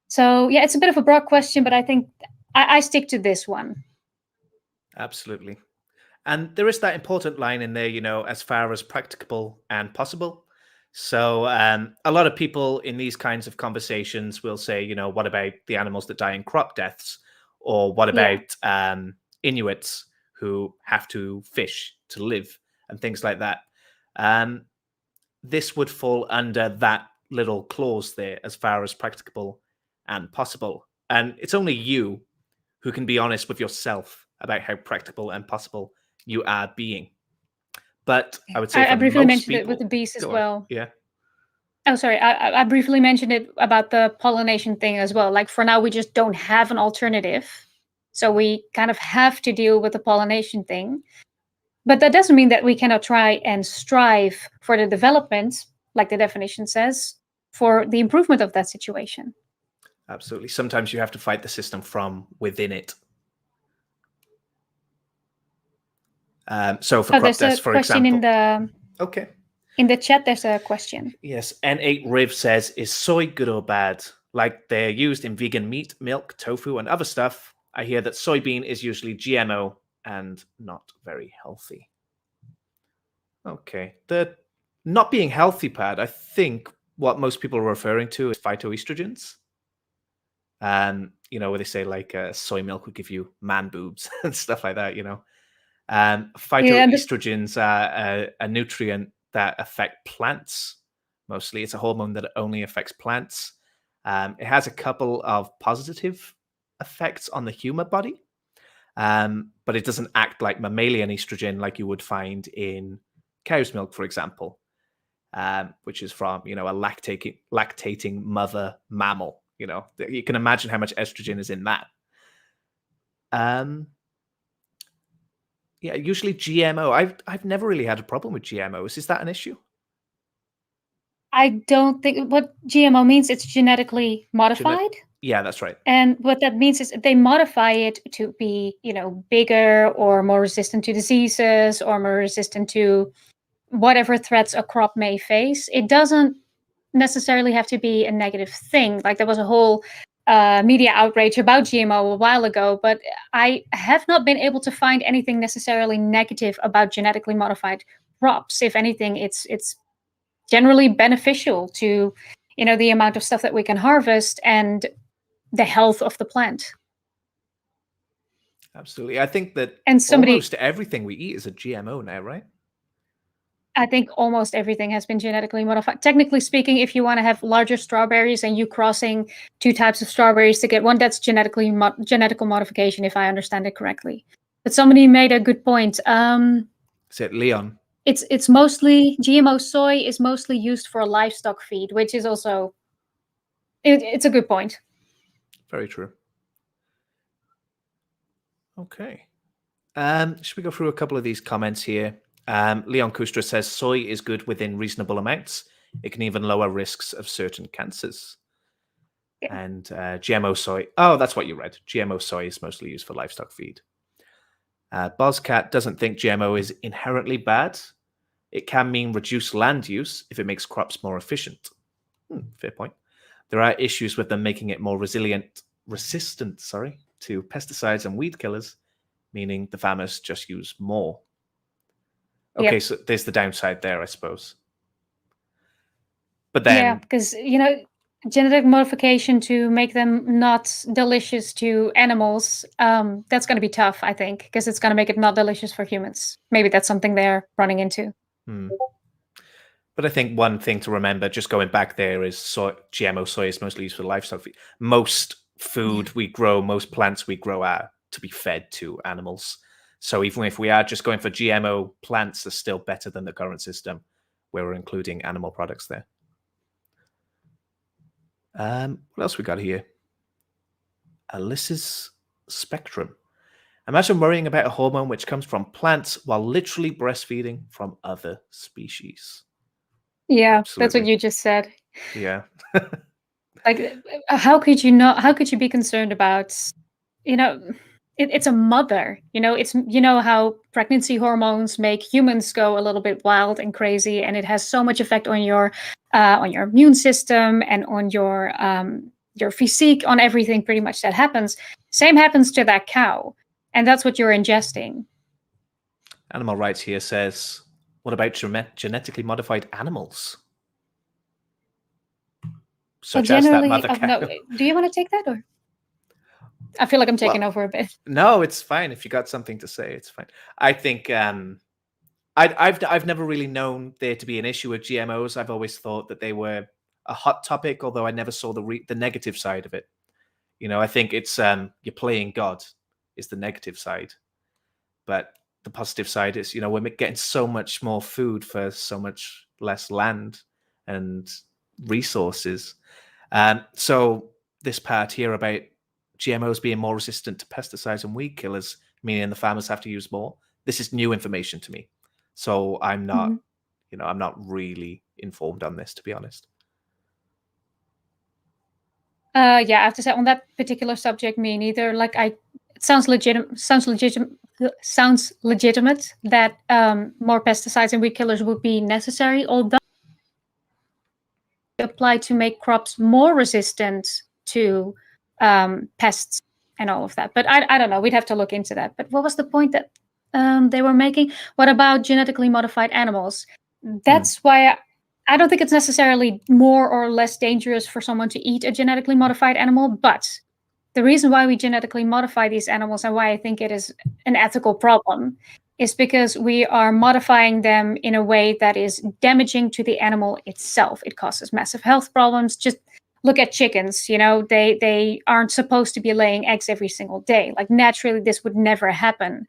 So yeah, it's a bit of a broad question, but I think I stick to this one. Absolutely. And there is that important line in there, you know, as far as practicable and possible. So a lot of people in these kinds of conversations will say, you know, what about the animals that die in crop deaths? Or what about Inuits who have to fish to live and things like that? This would fall under that little clause there, as far as practicable and possible. And it's only you who can be honest with yourself about how practical and possible you are being. But I would say I briefly most mentioned people, it with the bees as Go on. well. Yeah. Oh, sorry. I briefly mentioned it about the pollination thing as well. Like for now, we just don't have an alternative. So we kind of have to deal with the pollination thing. But that doesn't mean that we cannot try and strive for the development, like the definition says, for the improvement of that situation. Absolutely. Sometimes you have to fight the system from within it. So for crop there's a deaths, for question example. Okay. In the chat, there's a question. Yes. N8 Riv says, is soy good or bad? Like they're used in vegan meat, milk, tofu, and other stuff. I hear that soybean is usually GMO and not very healthy. Okay. The not being healthy part, I think what most people are referring to is phytoestrogens. You know, where they say like soy milk would give you man boobs and stuff like that, you know. Phytoestrogens are a nutrient that affect plants mostly. It's a hormone that only affects plants. It has a couple of positive effects on the human body, but it doesn't act like mammalian estrogen like you would find in cow's milk, for example, which is from, you know, a lactating mother mammal. You know, you can imagine how much estrogen is in that. Yeah, usually GMO. I've never really had a problem with GMOs. Is that an issue? I don't think what GMO means, it's genetically modified. Yeah, that's right. And what that means is they modify it to be, you know, bigger or more resistant to diseases or more resistant to whatever threats a crop may face. It doesn't necessarily have to be a negative thing. Like there was a whole media outrage about GMO a while ago, but I have not been able to find anything necessarily negative about genetically modified crops. If anything, it's generally beneficial to, you know, the amount of stuff that we can harvest and the health of the plant. Absolutely. I think that almost everything we eat is a GMO now, right? I think almost everything has been genetically modified. Technically speaking, if you want to have larger strawberries and you crossing two types of strawberries to get one, that's genetical modification, if I understand it correctly. But somebody made a good point. Is it Leon? It's mostly GMO soy is mostly used for livestock feed, which is also it's a good point. Very true. Okay. Should we go through a couple of these comments here? Leon Kustra says soy is good within reasonable amounts. It can even lower risks of certain cancers. Yeah. And GMO soy. Oh, that's what you read. GMO soy is mostly used for livestock feed. Buzzcat doesn't think GMO is inherently bad. It can mean reduced land use if it makes crops more efficient. Fair point. There are issues with them making it more resistant to pesticides and weed killers, meaning the farmers just use more. Okay, so there's the downside there, I suppose. But then... Yeah, because, you know, genetic modification to make them not delicious to animals, that's going to be tough, I think, because it's going to make it not delicious for humans. Maybe that's something they're running into. But But I think one thing to remember, just going back there, is GMO soy is mostly used for livestock feed. Most food we grow, most plants we grow are to be fed to animals. So even if we are just going for GMO plants, are still better than the current system where we're including animal products there. What else we got here? Alyssa's Spectrum. Imagine worrying about a hormone which comes from plants while literally breastfeeding from other species. Yeah, Absolutely. that's what you just said. Yeah. Like, how could you not? How could you be concerned about? It's a mother. It's how pregnancy hormones make humans go a little bit wild and crazy, and it has so much effect on your immune system and on your physique, on everything pretty much that happens. Same happens to that cow, and that's what you're ingesting. Animal Rights here says, what about genetically modified animals? Such as that mother cow. No, do you want to take that, or? I feel like I'm taking over a bit. No, it's fine. If you got something to say, it's fine. I think I've never really known there to be an issue with GMOs. I've always thought that they were a hot topic, although I never saw the negative side of it. I think it's you're playing God is the negative side, but the positive side is we're getting so much more food for so much less land and resources. So this part here about GMOs being more resistant to pesticides and weed killers, meaning the farmers have to use more. This is new information to me. So I'm not, I'm not really informed on this, to be honest. Yeah, I have to say on that particular subject, me neither. Like, it sounds legitimate that more pesticides and weed killers would be necessary, although apply to make crops more resistant to pests and all of that. But I don't know. We'd have to look into that. But what was the point that they were making? What about genetically modified animals? That's why I don't think it's necessarily more or less dangerous for someone to eat a genetically modified animal. But the reason why we genetically modify these animals and why I think it is an ethical problem is because we are modifying them in a way that is damaging to the animal itself. It causes massive health problems. Just look at chickens. They aren't supposed to be laying eggs every single day. Like, naturally, this would never happen.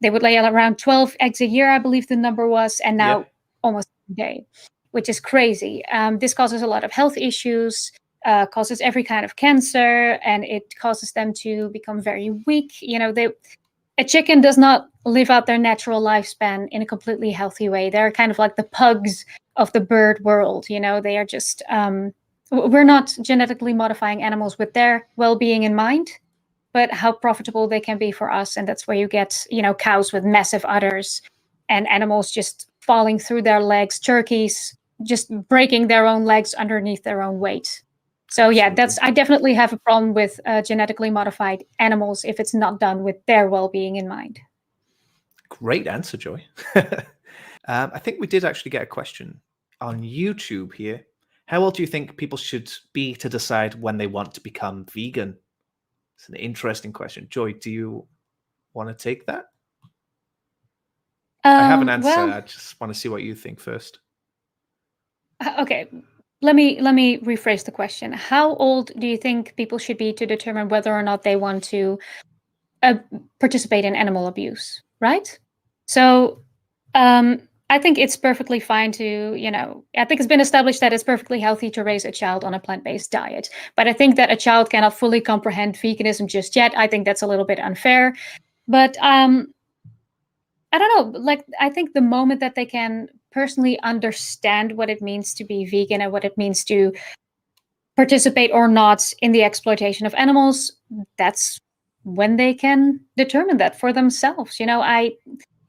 They would lay around 12 eggs a year, I believe the number was, and now almost every day, which is crazy. This causes a lot of health issues, causes every kind of cancer, and it causes them to become very weak. A chicken does not live out their natural lifespan in a completely healthy way. They're kind of like the pugs of the bird world. They are just, we're not genetically modifying animals with their well-being in mind, but how profitable they can be for us. And that's where you get, cows with massive udders and animals just falling through their legs, turkeys just breaking their own legs underneath their own weight. So yeah, I definitely have a problem with genetically modified animals if it's not done with their well-being in mind. Great answer, Joy. I think we did actually get a question on YouTube here. How old do you think people should be to decide when they want to become vegan? It's an interesting question. Joy, do you want to take that? I have an answer. Well, I just want to see what you think first. Okay. Let me rephrase the question. How old do you think people should be to determine whether or not they want to participate in animal abuse, right? So I think it's perfectly fine to, I think it's been established that it's perfectly healthy to raise a child on a plant-based diet. But I think that a child cannot fully comprehend veganism just yet. I think that's a little bit unfair. But I don't know, like, I think the moment that they can personally understand what it means to be vegan and what it means to participate or not in the exploitation of animals, that's when they can determine that for themselves.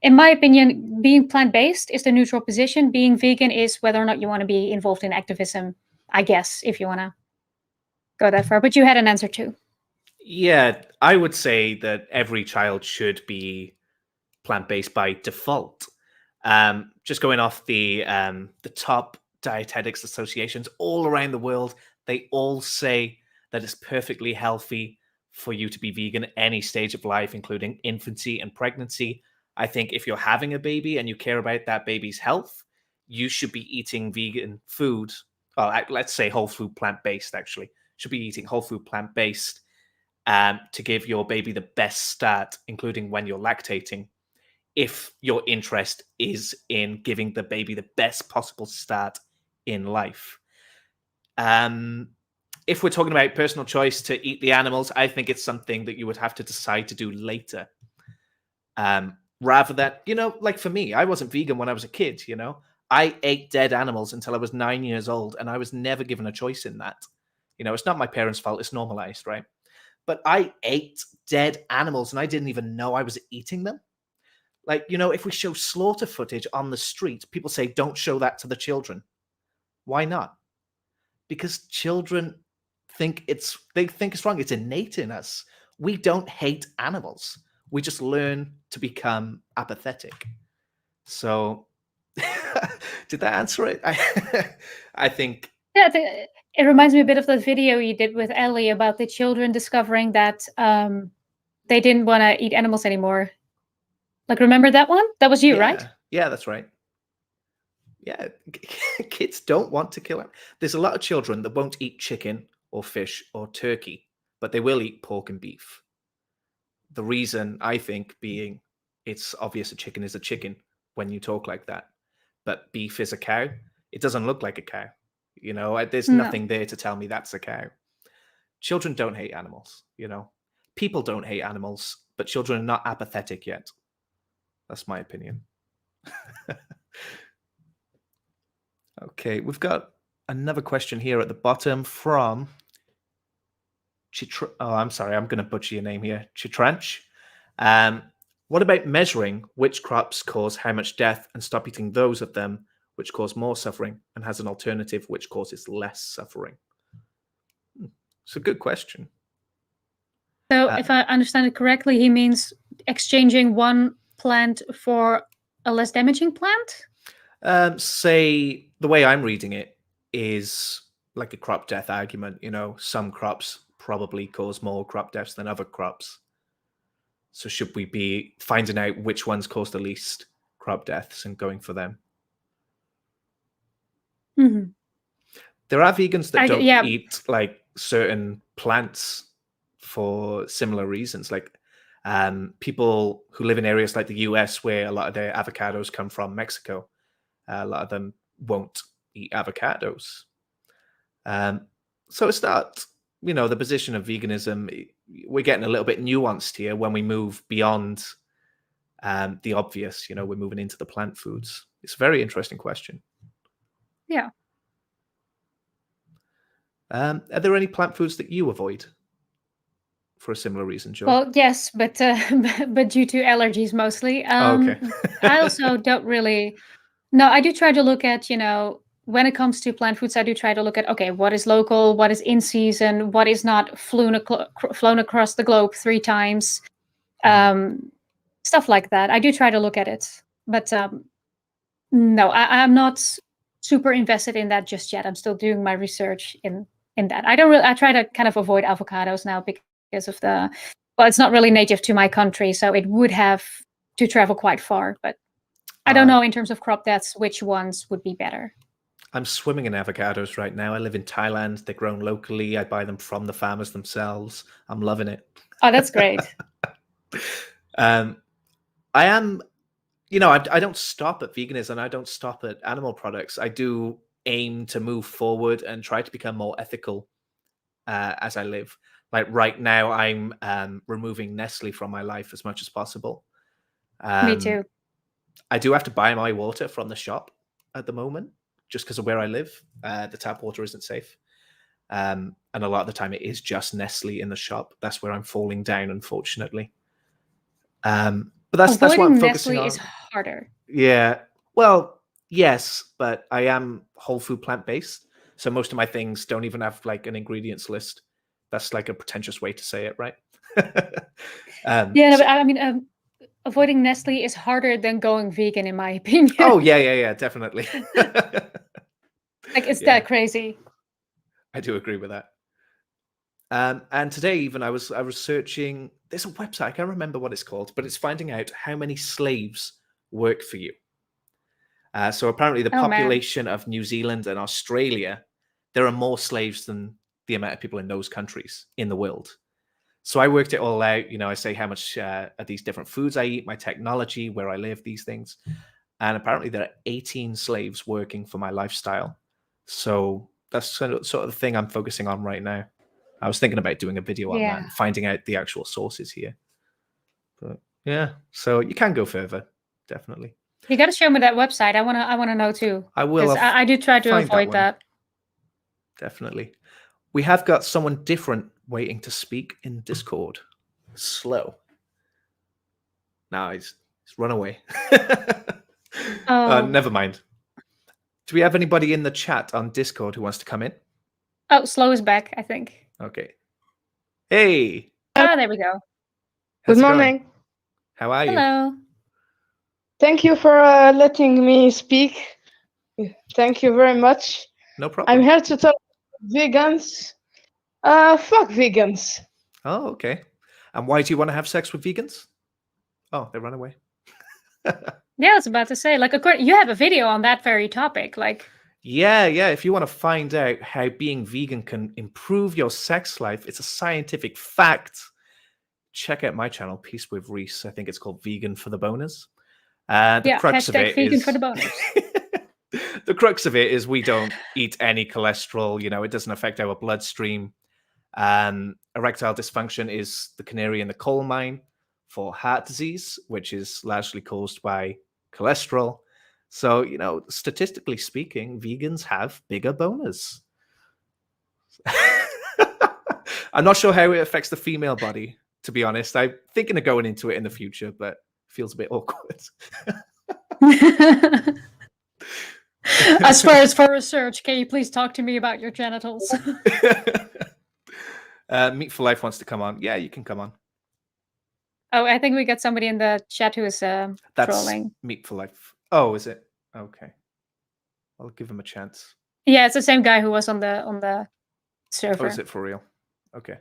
In my opinion, being plant-based is the neutral position. Being vegan is whether or not you want to be involved in activism, I guess, if you want to go that far. But you had an answer too. Yeah, I would say that every child should be plant-based by default. Just going off the top dietetics associations all around the world, they all say that it's perfectly healthy for you to be vegan at any stage of life, including infancy and pregnancy. I think if you're having a baby and you care about that baby's health, you should be eating vegan food. Well, let's say whole food plant-based, actually. Should be eating whole food plant-based to give your baby the best start, including when you're lactating, if your interest is in giving the baby the best possible start in life. If we're talking about personal choice to eat the animals, I think it's something that you would have to decide to do later. Rather than, like for me, I wasn't vegan when I was a kid, I ate dead animals until I was 9 years old, and I was never given a choice in that. It's not my parents' fault, it's normalized, right? But I ate dead animals and I didn't even know I was eating them. Like, if we show slaughter footage on the street, people say, don't show that to the children. Why not? Because children think it's wrong. It's innate in us. We don't hate animals. We just learn to become apathetic. So did that answer it? I think. Yeah, it reminds me a bit of the video you did with Ellie about the children discovering that they didn't want to eat animals anymore. Like, remember that one? That was you, right? Yeah, that's right. Yeah, kids don't want to kill them. There's a lot of children that won't eat chicken or fish or turkey, but they will eat pork and beef. The reason, I think, being it's obvious a chicken is a chicken when you talk like that, but beef is a cow. It doesn't look like a cow. There's nothing there to tell me that's a cow. Children don't hate animals, People don't hate animals, but children are not apathetic yet. That's my opinion. Okay, we've got another question here at the bottom from I'm sorry, I'm going to butcher your name here. Chitranch. What about measuring which crops cause how much death and stop eating those of them which cause more suffering and has an alternative which causes less suffering? It's a good question. So if I understand it correctly, he means exchanging one plant for a less damaging plant? Say the way I'm reading it is like a crop death argument. Some crops probably cause more crop deaths than other crops. So should we be finding out which ones cause the least crop deaths and going for them? Mm-hmm. There are vegans that don't eat like certain plants for similar reasons. Like people who live in areas like the US where a lot of their avocados come from Mexico, a lot of them won't eat avocados. So it's not, the position of veganism, we're getting a little bit nuanced here when we move beyond the obvious, we're moving into the plant foods. It's a very interesting question. Yeah. Are there any plant foods that you avoid for a similar reason, Joy? Well, yes, but due to allergies mostly. Okay. I also don't really. No, I do try to look at, when it comes to plant foods, I do try to look at, okay, what is local, what is in season, what is not flown across the globe 3 times, stuff like that. I do try to look at it, but no, I'm not super invested in that just yet. I'm still doing my research in that. I try to kind of avoid avocados now because of it's not really native to my country, so it would have to travel quite far, but I don't know in terms of crop deaths which ones would be better. I'm swimming in avocados right now. I live in Thailand. They're grown locally. I buy them from the farmers themselves. I'm loving it. Oh, that's great. I am, I don't stop at veganism. I don't stop at animal products. I do aim to move forward and try to become more ethical as I live. Like right now, I'm removing Nestle from my life as much as possible. Me too. I do have to buy my water from the shop at the moment, just because of where I live. The tap water isn't safe. And a lot of the time it is just Nestle in the shop. That's where I'm falling down, unfortunately. But that's what I'm focusing on. Nestle is harder. Yeah. Well, yes, but I am whole food plant-based. So most of my things don't even have like an ingredients list. That's like a pretentious way to say it, right? But I mean, avoiding Nestle is harder than going vegan, in my opinion. Oh, yeah, definitely. Like, it's that crazy. I do agree with that. And today, even I was searching. There's a website, I can't remember what it's called, but it's finding out how many slaves work for you. So apparently the Oh, man. population of New Zealand and Australia, there are more slaves than the amount of people in those countries in the world. So I worked it all out. I say how much of these different foods I eat, my technology, where I live, these things. And apparently there are 18 slaves working for my lifestyle. So that's sort of the thing I'm focusing on right now. I was thinking about doing a video on that and finding out the actual sources here. But yeah, so you can go further, definitely. You got to show me that website. I wanna know too. I will. 'Cause I do try to find avoid one. that. Definitely. We have got someone different waiting to speak in Discord. Slow. Now he's run away. Oh. Never mind. Do we have anybody in the chat on Discord who wants to come in? Oh, Slow is back, I think. Okay. Hey. Ah, there we go. How's Good it going? morning. How are you? Hello. Thank you for letting me speak. Thank you very much. No problem. I'm here to talk about vegans. Fuck vegans. Oh, okay. And why do you want to have sex with vegans? Oh, they run away. Yeah, I was about to say, like, you have a video on that very topic, like. Yeah. If you want to find out how being vegan can improve your sex life, it's a scientific fact. Check out my channel, Peace with Reese. I think it's called Vegan for the Boners. The crux of it vegan is for the boners. the crux of it is we don't eat any cholesterol. It doesn't affect our bloodstream. Erectile dysfunction is the canary in the coal mine for heart disease, which is largely caused by cholesterol. So, statistically speaking, vegans have bigger boners. I'm not sure how it affects the female body, to be honest. I'm thinking of going into it in the future, but it feels a bit awkward. As far as for research, can you please talk to me about your genitals? Meat for Life wants to come on. Yeah, you can come on. Oh, I think we got somebody in the chat who is That's trolling. Meat for Life. Oh, is it? Okay. I'll give him a chance. Yeah, it's the same guy who was on the server. Oh, is it for real? Okay.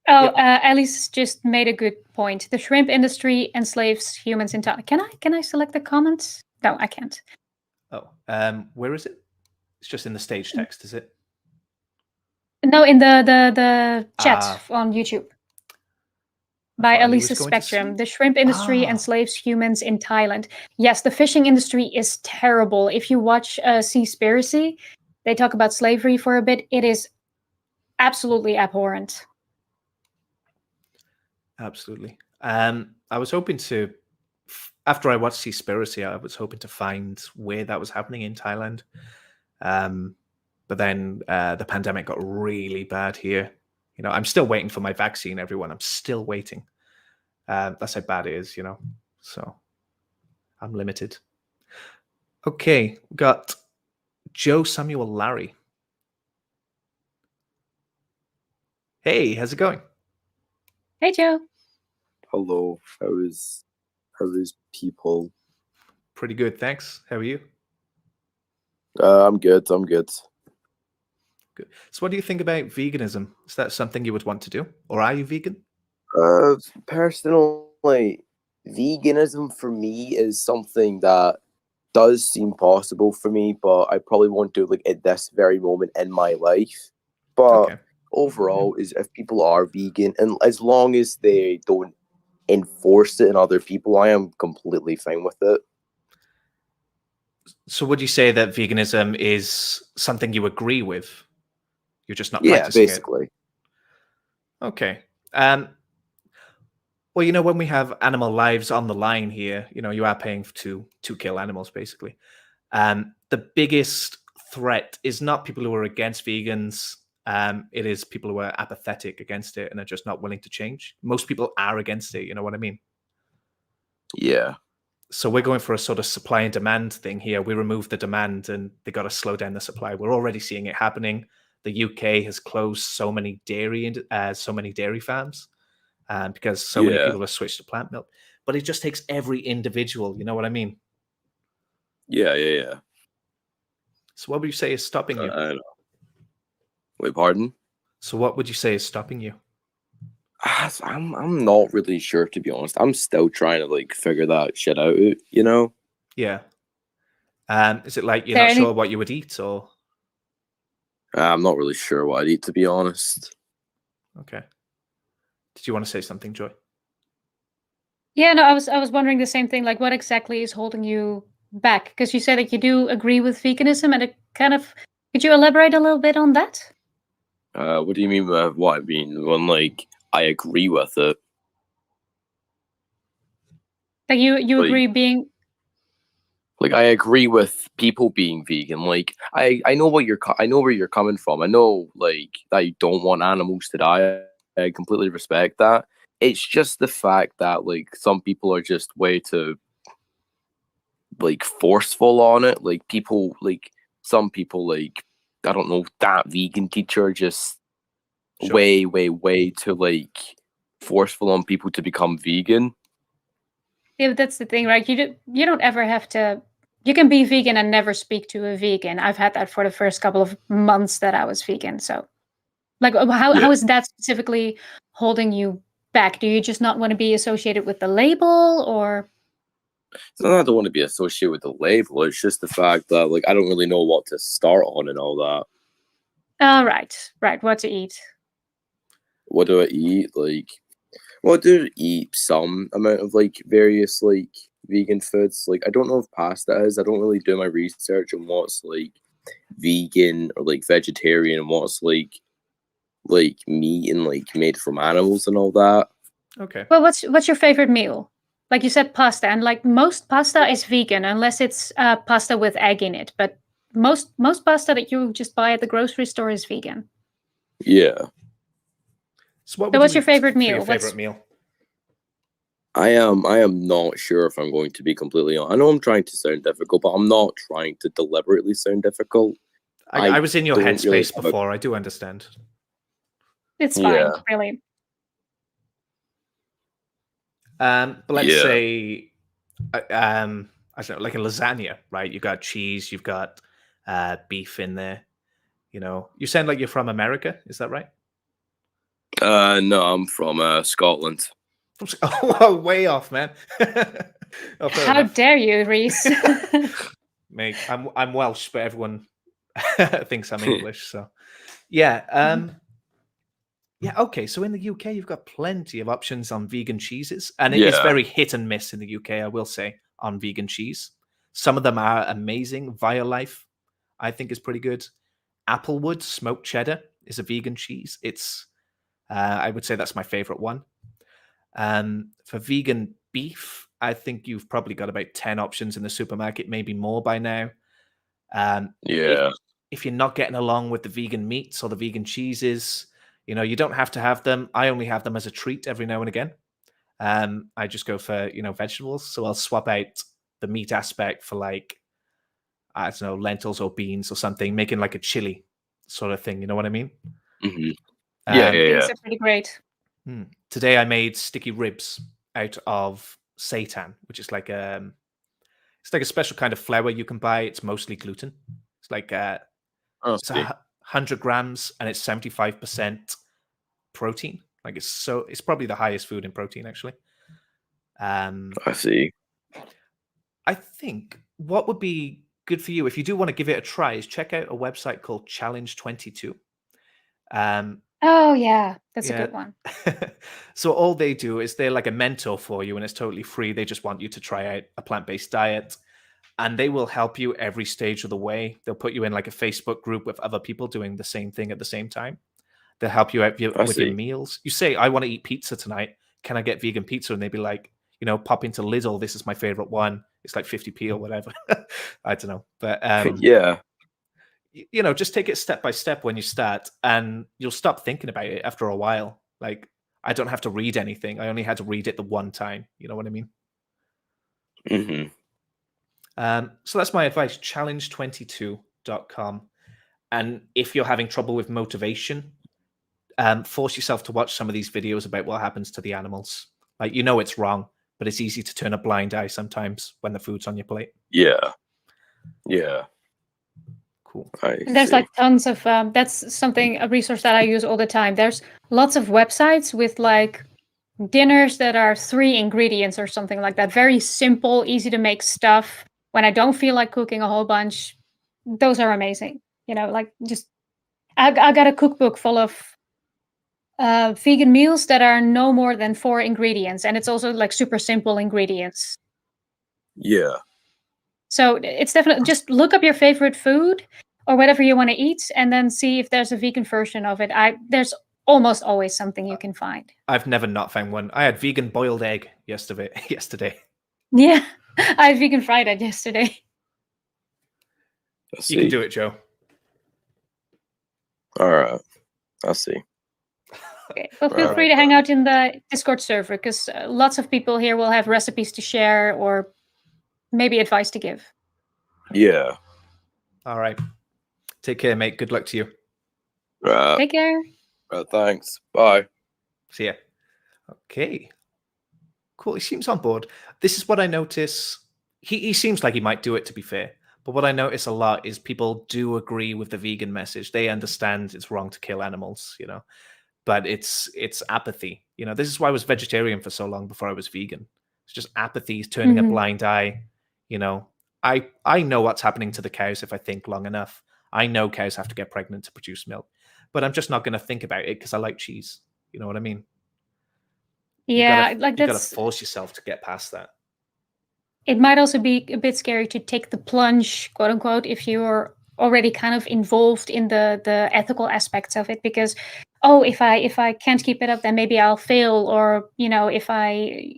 Alice just made a good point. The shrimp industry enslaves humans in Thailand. Can I select the comments? No, I can't. Oh, where is it? It's just in the stage text, is it? No, in the chat on YouTube. By thought he was Alice's going to Spectrum. sleep. The shrimp industry enslaves humans in Thailand. Yes, the fishing industry is terrible. If you watch Seaspiracy, they talk about slavery for a bit. It is absolutely abhorrent. Absolutely. I was hoping to, after I watched Seaspiracy, I was hoping to find where that was happening in Thailand. But then the pandemic got really bad here. I'm still waiting for my vaccine, everyone. I'm still waiting. That's how bad it is, So I'm limited. Okay, we got Joe Samuel Larry. Hey, how's it going? Hey, Joe. Hello. How is people? Pretty good, thanks. How are you? I'm good. Good. So what do you think about veganism? Is that something you would want to do? Or are you vegan? Personally, veganism for me is something that does seem possible for me, but I probably won't do it at this very moment in my life. But overall, is if people are vegan, and as long as they don't enforce it on other people, I am completely fine with it. So would you say that veganism is something you agree with? You're just not Yeah, practicing basically. it? Okay. Well, when we have animal lives on the line here, you are paying to kill animals, basically. The biggest threat is not people who are against vegans. It is people who are apathetic against it and are just not willing to change. Most people are against it. You know what I mean? Yeah. So we're going for a sort of supply and demand thing here. We remove the demand and they got to slow down the supply. We're already seeing it happening. The UK has closed so many dairy farms because so many people have switched to plant milk. But it just takes every individual. You know what I mean? Yeah. So what would you say is stopping you? I know. Wait, pardon? So what would you say is stopping you? I'm not really sure, to be honest. I'm still trying to like figure that shit out, you know? Yeah. Is it like you're There not any- sure what you would eat, or? I'm not really sure what I'd eat, to be honest. Okay. Did you want to say something, Joy? Yeah, no, I was wondering the same thing. Like, what exactly is holding you back? Because you said that you do agree with veganism, and it kind of could you elaborate a little bit on that? What do you mean by what I mean? When like I agree with it. Like you Like- agree being Like I agree with people being vegan. Like I know what I know where you're coming from. I know like that you don't want animals to die. I completely respect that. It's just the fact that like some people are just way too like forceful on it. Like people like some people like I don't know, that vegan teacher just Sure. way too like forceful on people to become vegan. Yeah, but that's the thing, right? You don't ever have to. You can be vegan and never speak to a vegan. I've had that for the first couple of months that I was vegan. So, like, how is that specifically holding you back? Do you just not want to be associated with the label, or? So I don't want to be associated with the label. It's just the fact that like I don't really know what to start on and all that. Oh, right. What to eat? What do I eat? Like, well, I do eat some amount of like various like vegan foods. Like, I don't know if pasta is. I don't really do my research on what's like vegan or like vegetarian and what's like meat and like made from animals and all that. Okay. Well, what's your favorite meal? Like you said, pasta, and like most pasta is vegan unless it's pasta with egg in it. But most pasta that you just buy at the grocery store is vegan. Yeah, So what So would what's you your favorite eat for meal? your favorite meal? I am not sure if I'm going to be completely honest. I know I'm trying to sound difficult, but I'm not trying to deliberately sound difficult. I was in your don't really headspace have a- before. I do understand. It's fine, Yeah. really. But let's Yeah. say, I don't know, like a lasagna, right? You've got cheese, you've got beef in there. You know, you sound like you're from America. Is that right? No, I'm from Scotland. Oh, way off, man. Oh, fair How enough. dare you, Reese? Mate, I'm Welsh, but everyone thinks I'm English. So, yeah. Yeah, okay. So in the UK, you've got plenty of options on vegan cheeses, and it is Yeah. very hit and miss in the UK, I will say, on vegan cheese. Some of them are amazing. Violife, I think, is pretty good. Applewood smoked cheddar is a vegan cheese. It's, I would say that's my favorite one. For vegan beef, I think you've probably got about 10 options in the supermarket, maybe more by now. Yeah. If you're not getting along with the vegan meats or the vegan cheeses, you know, you don't have to have them. I only have them as a treat every now and again. I just go for, you know, vegetables. So I'll swap out the meat aspect for like, I don't know, lentils or beans or something, making like a chili sort of thing. You know what I mean? Hmm. Yeah, These are pretty great. Today I made sticky ribs out of seitan, which is like it's like a special kind of flour you can buy. It's mostly gluten. It's like it's 100 grams and it's 75% protein. Like it's probably the highest food in protein actually. I see. I think what would be good for you if you do want to give it a try is check out a website called Challenge 22. Oh yeah, that's a good one. So all they do is they're like a mentor for you and it's totally free. They just want you to try out a plant-based diet and they will help you every stage of the way. They'll put you in like a Facebook group with other people doing the same thing at the same time. They'll help you out with your meals. You say, I want to eat pizza tonight. Can I get vegan pizza? And they'd be like, you know, pop into Lidl. This is my favorite one. It's like 50p or whatever. I don't know. But yeah. You know, just take it step by step when you start and you'll stop thinking about it after a while. Like, I don't have to read anything. I only had to read it the one time. You know what I mean? Hmm. So that's my advice, challenge22.com. And if you're having trouble with motivation, force yourself to watch some of these videos about what happens to the animals. Like, you know, it's wrong, but it's easy to turn a blind eye sometimes when the food's on your plate. Yeah. Yeah. Cool. And there's like tons of that's something, a resource that I use all the time. There's lots of websites with like dinners that are 3 ingredients or something like that. Very simple, easy to make stuff. When I don't feel like cooking a whole bunch, those are amazing. You know, like just I got a cookbook full of vegan meals that are no more than 4 ingredients, and it's also like super simple ingredients. Yeah. So it's definitely just look up your favorite food or whatever you want to eat, and then see if there's a vegan version of it. There's almost always something you can find. I've never not found one. I had vegan boiled egg yesterday. Yeah, I had vegan fried egg yesterday. You can do it, Joe. All right. I'll see. Okay. Well, feel free to hang out in the Discord server, because lots of people here will have recipes to share or maybe advice to give. Yeah. All right. Take care, mate. Good luck to you. Take care. Thanks. Bye. See ya. Okay. Cool. He seems on board. This is what I notice. He seems like he might do it, to be fair. But what I notice a lot is people do agree with the vegan message. They understand it's wrong to kill animals, you know. But it's apathy. You know, this is why I was vegetarian for so long before I was vegan. It's just apathy, turning a blind eye. You know, I know what's happening to the cows if I think long enough. I know cows have to get pregnant to produce milk, but I'm just not going to think about it because I like cheese. You know what I mean? Yeah, you like got to that's. force yourself to get past that. It might also be a bit scary to take the plunge, quote unquote, if you're already kind of involved in the ethical aspects of it, because if I can't keep it up, then maybe I'll fail, or you know, if I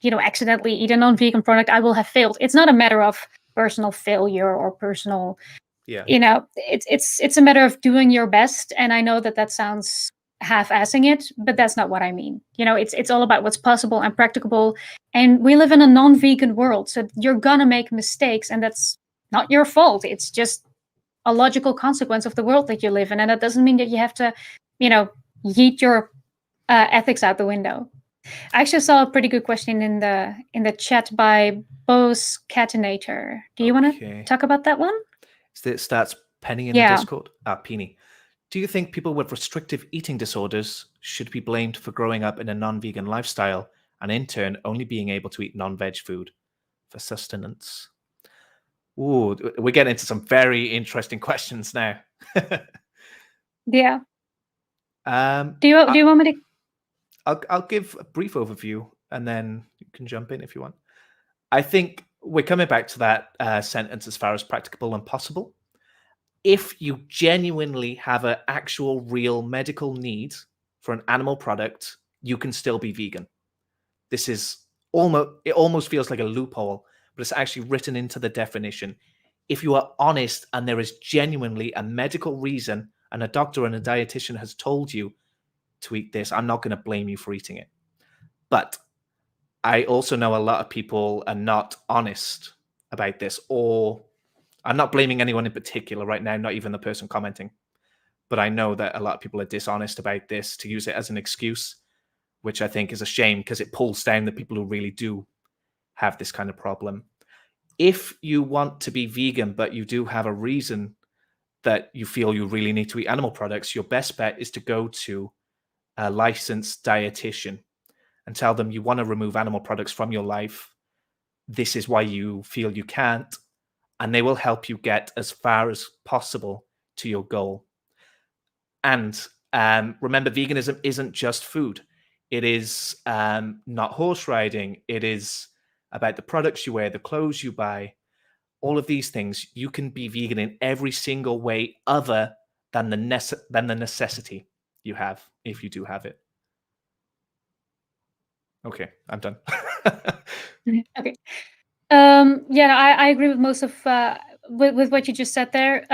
accidentally eat a non-vegan product, I will have failed. It's not a matter of personal failure or personal, it's a matter of doing your best. And I know that sounds half-assing it, but that's not what I mean. You know, it's all about what's possible and practicable. And we live in a non-vegan world, so you're gonna make mistakes, and that's not your fault. It's just a logical consequence of the world that you live in, and that doesn't mean that you have to, yeet your ethics out the window. I actually saw a pretty good question in the chat by Bose Catinator. Do you want to talk about that one? That's Penny in the Discord. Penny. Do you think people with restrictive eating disorders should be blamed for growing up in a non-vegan lifestyle and in turn only being able to eat non-veg food for sustenance? Ooh, we're getting into some very interesting questions now. Yeah. Do you want me to? I'll give a brief overview and then you can jump in if you want. I think we're coming back to that sentence as far as practicable and possible. If you genuinely have an actual real medical need for an animal product, you can still be vegan. This is almost feels like a loophole, but it's actually written into the definition. If you are honest and there is genuinely a medical reason and a doctor and a dietitian has told you to eat this, I'm not going to blame you for eating it. But I also know a lot of people are not honest about this, or I'm not blaming anyone in particular right now, not even the person commenting. But I know that a lot of people are dishonest about this to use it as an excuse, which I think is a shame because it pulls down the people who really do have this kind of problem. If you want to be vegan, but you do have a reason that you feel you really need to eat animal products, your best bet is to go to a licensed dietitian and tell them you want to remove animal products from your life. This is why you feel you can't. And they will help you get as far as possible to your goal. And remember, veganism isn't just food. It is not horse riding. It is about the products you wear, the clothes you buy, all of these things. You can be vegan in every single way other than the necessity you have, if you do have it. Okay, I'm done. Okay. I agree with most of with what you just said there.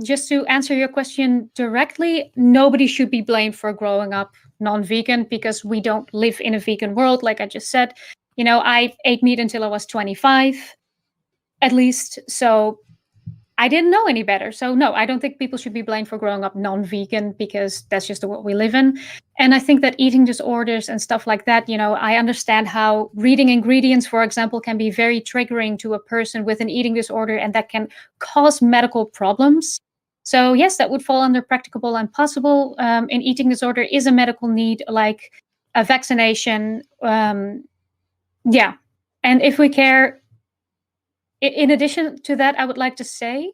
Just to answer your question directly, nobody should be blamed for growing up non-vegan because we don't live in a vegan world. Like I just said, I ate meat until I was 25, at least. So I didn't know any better. So no, I don't think people should be blamed for growing up non-vegan because that's just the world we live in. And I think that eating disorders and stuff like that, I understand how reading ingredients, for example, can be very triggering to a person with an eating disorder, and that can cause medical problems. So yes, that would fall under practicable and possible. An eating disorder is a medical need, like a vaccination. Yeah, and if we care, in addition to that, I would like to say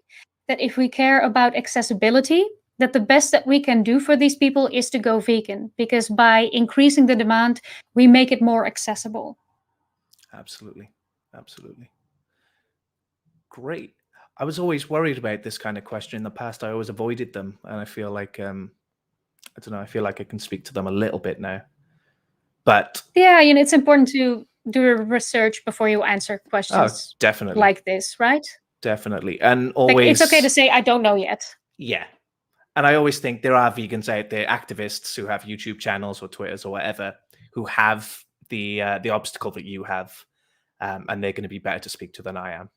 that if we care about accessibility, that the best that we can do for these people is to go vegan, because by increasing the demand, we make it more accessible. Absolutely. Absolutely. Great. I was always worried about this kind of question in the past. I always avoided them. And I feel like, I don't know, I feel like I can speak to them a little bit now. But yeah, it's important to do research before you answer questions definitely like this, right? Definitely. And always, like, it's okay to say, I don't know yet. Yeah. And I always think there are vegans out there, activists who have YouTube channels or Twitters or whatever, who have the obstacle that you have, and they're going to be better to speak to than I am,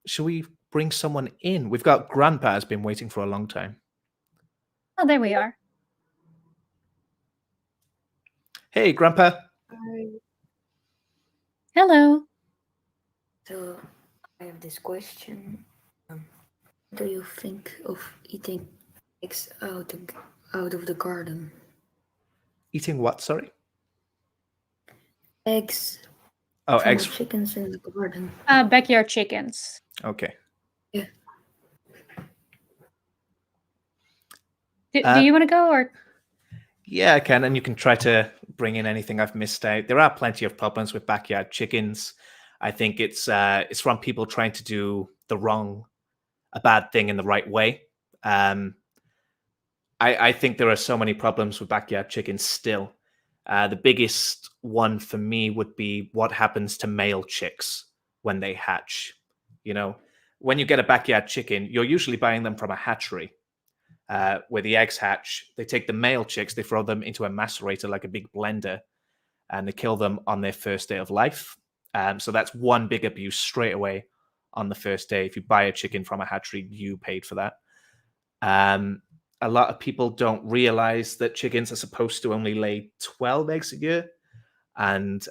Shall we bring someone in? We've got Grandpa has been waiting for a long time. Oh, there we are. Hey, Grandpa. Hi. Hello. So I have this question. What do you think of eating eggs out of the garden? Eating what, sorry? Eggs. Oh, from eggs. Chickens in the garden. Backyard chickens. Okay. Yeah. Do you want to go, or? Yeah, I can, and you can try to bring in anything I've missed out. There are plenty of problems with backyard chickens. I think it's from people trying to do a bad thing in the right way. I think there are so many problems with backyard chickens still. The biggest one for me would be what happens to male chicks when they hatch. When you get a backyard chicken, you're usually buying them from a hatchery. Where the eggs hatch, they take the male chicks, they throw them into a macerator like a big blender, and they kill them on their first day of life. So that's one big abuse straight away on the first day. If you buy a chicken from a hatchery, you paid for that. A lot of people don't realize that chickens are supposed to only lay 12 eggs a year, and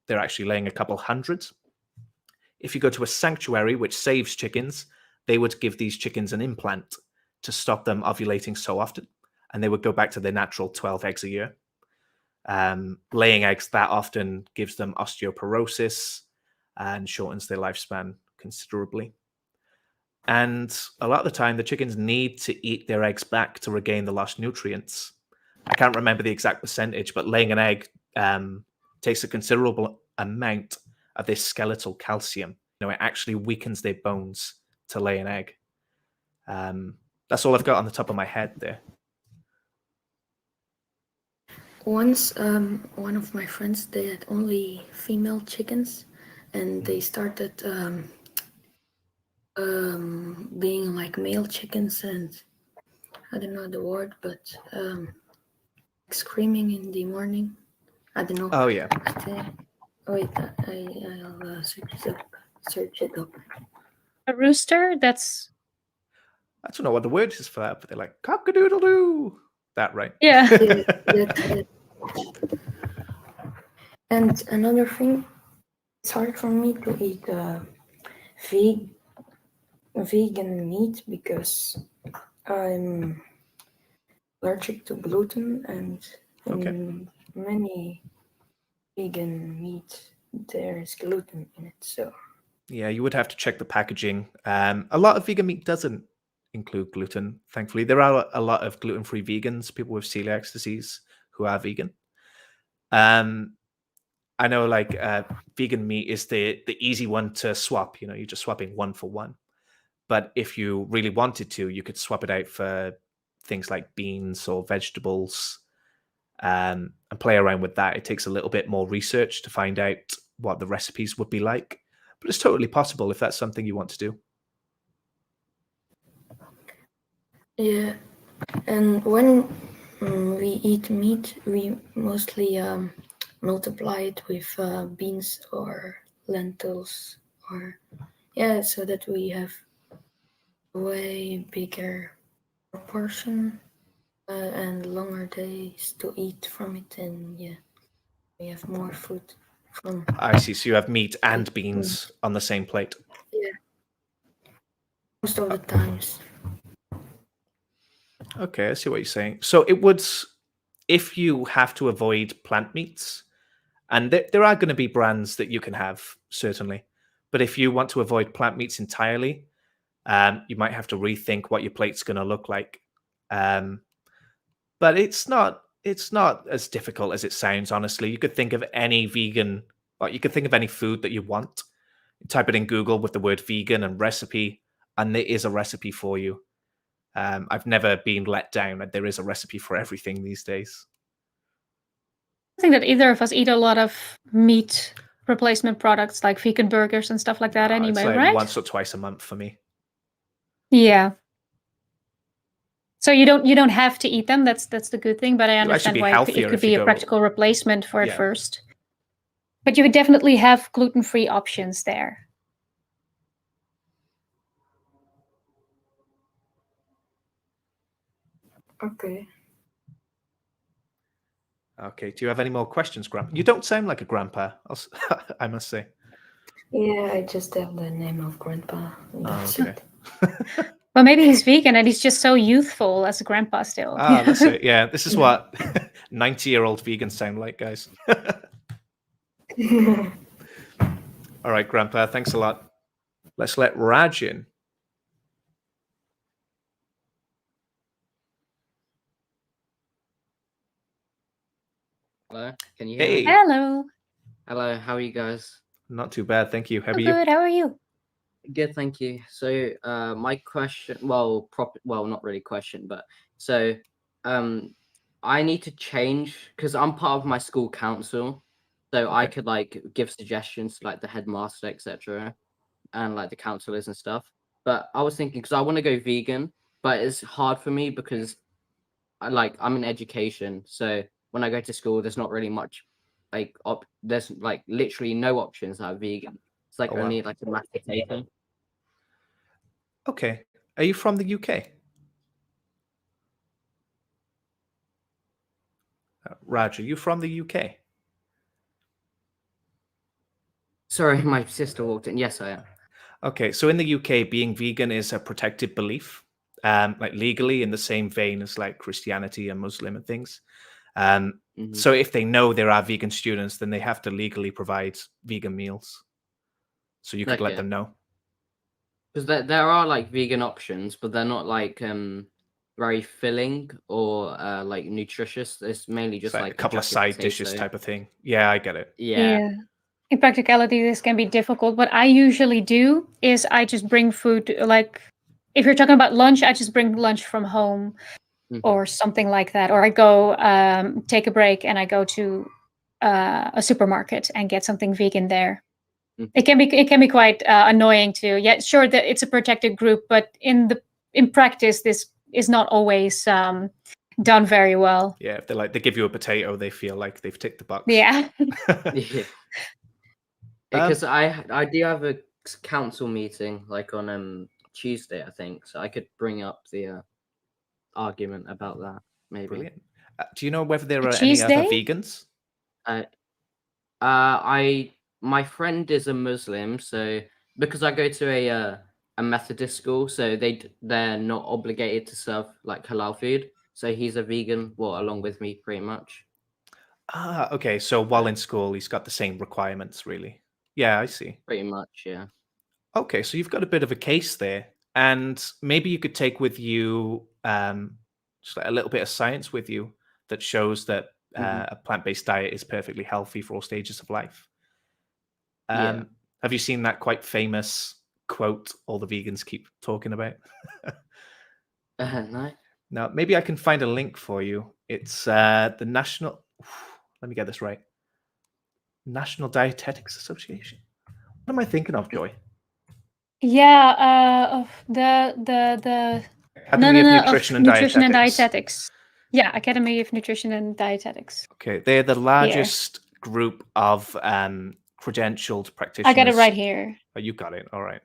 they're actually laying a couple hundred. If you go to a sanctuary, which saves chickens, they would give these chickens an implant to stop them ovulating so often, and they would go back to their natural 12 eggs a year. Laying eggs that often gives them osteoporosis and shortens their lifespan considerably. And a lot of the time, the chickens need to eat their eggs back to regain the lost nutrients. I can't remember the exact percentage, but laying an egg takes a considerable amount of their skeletal calcium. It actually weakens their bones to lay an egg. That's all I've got on the top of my head there. Once, one of my friends, they had only female chickens, and they started being like male chickens, and I don't know the word, but screaming in the morning. I don't know. Oh yeah. Wait, I'll search it up. A rooster? That's. I don't know what the word is for that, but they're like cock-a-doodle-doo. That right? Yeah. And another thing, it's hard for me to eat vegan meat because I'm allergic to gluten, and in many vegan meat there is gluten in it. So yeah, you would have to check the packaging. A lot of vegan meat doesn't include gluten. Thankfully, there are a lot of gluten-free vegans, people with celiac disease who are vegan. I know, like vegan meat is the easy one to swap. You're just swapping one for one. But if you really wanted to, you could swap it out for things like beans or vegetables, and play around with that. It takes a little bit more research to find out what the recipes would be like, but it's totally possible if that's something you want to do. yeah, and when we eat meat, we mostly multiply it with beans or lentils, or so that we have way bigger portion and longer days to eat from it, and we have more food from. I see. So you have meat and beans on the same plate. Yeah. most of the times. Okay, I see what you're saying. So it would, if you have to avoid plant meats, and there are going to be brands that you can have, certainly. But if you want to avoid plant meats entirely, you might have to rethink what your plate's going to look like. But it's not as difficult as it sounds, honestly. You could think of any vegan, or you could think of any food that you want. Type it in Google with the word vegan and recipe, and there is a recipe for you. I've never been let down. There is a recipe for everything these days. I think that either of us eat a lot of meat replacement products like vegan burgers and stuff like that anyway, It's like right? once or twice a month for me. Yeah. So you don't have to eat them. That's the good thing. But I You'll actually understand be why healthier it could if you be a go- practical replacement for Yeah. at first. But you would definitely have gluten-free options there. Okay. Okay. Do you have any more questions, Grandpa? You don't sound like a grandpa, I must say. Yeah, I just have the name of Grandpa. And that's Okay. it. Well, maybe he's vegan and he's just so youthful as a grandpa still. That's it. Yeah, this is what 90-year-old vegans sound like, guys. All right, Grandpa, thanks a lot. Let's let Raj in. Hello, can you hear Hey. me? Hello. Hello, how are you guys? Not too bad, thank you. How are you? Good. How are you? Good, thank you. So, my question, well, not really question, but so, I need to change because I'm part of my school council, so I could like give suggestions to like the headmaster, etc., and like the counselors and stuff. But I was thinking because I want to go vegan, but it's hard for me because I'm in education, so when I go to school, there's not really much there's like literally no options that are vegan. It's like Oh, wow. only like a math potato. Okay. Are you from the UK? Raj, are you from the UK? Sorry, my sister walked in. Yes, I am. Okay, so in the UK, being vegan is a protected belief, like legally in the same vein as like Christianity and Muslim and things. So if they know there are vegan students, then they have to legally provide vegan meals. So you could let them know. Because there are like vegan options, but they're not like very filling or like nutritious. It's mainly just It's like a couple of jacket side dishes potato. type of thing. Yeah, I get it. Yeah. In practicality, this can be difficult. What I usually do is I just bring food, like if you're talking about lunch, I just bring lunch from home or something like that. Or I go take a break and I go to a supermarket and get something vegan there. It can be quite annoying too. Yeah, sure that it's a protected group, but in practice, this is not always done very well. Yeah, if they give you a potato, they feel like they've ticked the box. Yeah. Yeah. Because I do have a council meeting like on Tuesday, I think, so I could bring up the argument about that maybe. Brilliant. Do you know whether there are any Tuesday? other vegans? My friend is a Muslim, so because I go to a Methodist school, so they're not obligated to serve like halal food. So he's a vegan, along with me, pretty much. Okay. So while in school, he's got the same requirements, really. Yeah, I see. Pretty much, yeah. Okay, so you've got a bit of a case there, and maybe you could take with you just like a little bit of science with you that shows that a plant-based diet is perfectly healthy for all stages of life. Yeah. Have you seen that quite famous quote all the vegans keep talking about? No. Now, maybe I can find a link for you. It's the National. Let me get this right. National Dietetics Association. What am I thinking of, Joy? Yeah, of the Academy of Nutrition and Dietetics. Yeah, Academy of Nutrition and Dietetics. Okay, they're the largest group of credentialed practitioners. I got it right here. Oh, you got it. All right.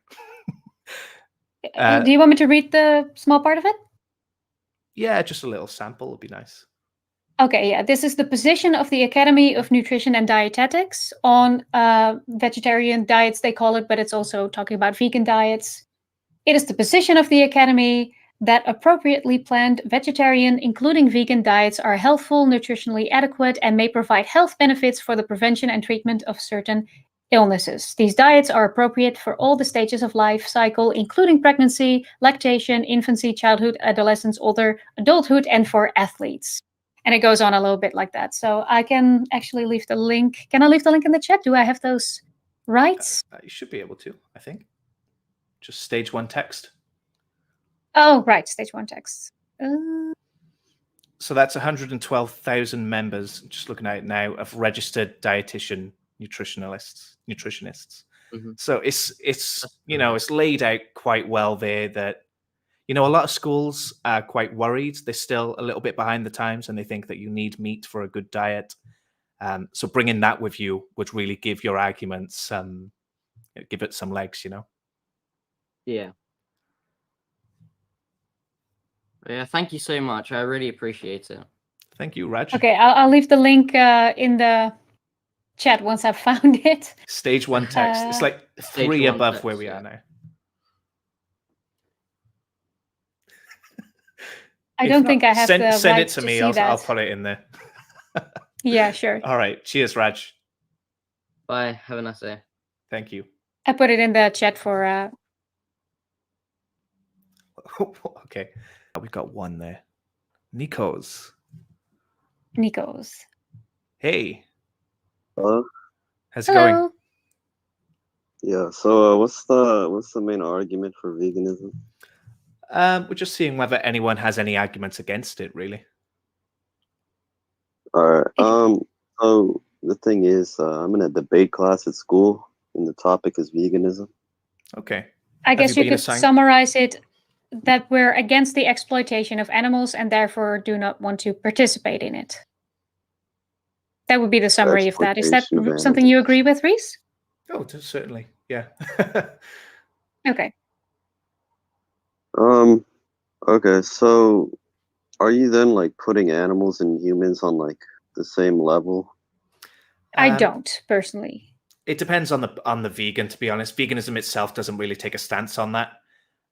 Do you want me to read the small part of it? Yeah, just a little sample would be nice. Okay, yeah. This is the position of the Academy of Nutrition and Dietetics on vegetarian diets, they call it, but it's also talking about vegan diets. It is the position of the Academy that appropriately planned vegetarian, including vegan diets are healthful, nutritionally adequate, and may provide health benefits for the prevention and treatment of certain illnesses. These diets are appropriate for all the stages of life cycle, including pregnancy, lactation, infancy, childhood, adolescence, older adulthood, and for athletes. And it goes on a little bit like that. So I can actually leave the link. Can I leave the link in the chat? Do I have those rights? You should be able to, I think. Just stage 1 text. Oh, right. Stage 1 text. So that's 112,000 members, just looking at it now, of registered dietitian nutritionists. So it's you know, it's laid out quite well there that, you know, a lot of schools are quite worried. They're still a little bit behind the times and they think that you need meat for a good diet. So bringing that with you would really give your arguments, give it some legs, you know? Yeah. Yeah, thank you so much. I really appreciate it. Thank you, Raj. Okay, I'll leave the link in the chat once I've found it. Stage 1 text. It's like 3 above text, where we are now. I don't think I have the send right it to me. I'll put it in there. Yeah, sure. All right. Cheers, Raj. Bye. Have a nice day. Thank you. I put it in the chat for... Okay. We've got one there. Nikos. Hey. Hello. How's it going? Yeah. So, what's the main argument for veganism? We're just seeing whether anyone has any arguments against it, really. All right. So the thing is, I'm in a debate class at school, and the topic is veganism. Okay. I guess you could summarize it that we're against the exploitation of animals and therefore do not want to participate in it. That would be the summary of that. Is that something you agree with, Reese? Oh, certainly. Yeah. Okay. Okay, so are you then like putting animals and humans on like the same level? I don't personally. It depends on the vegan, to be honest. Veganism itself doesn't really take a stance on that.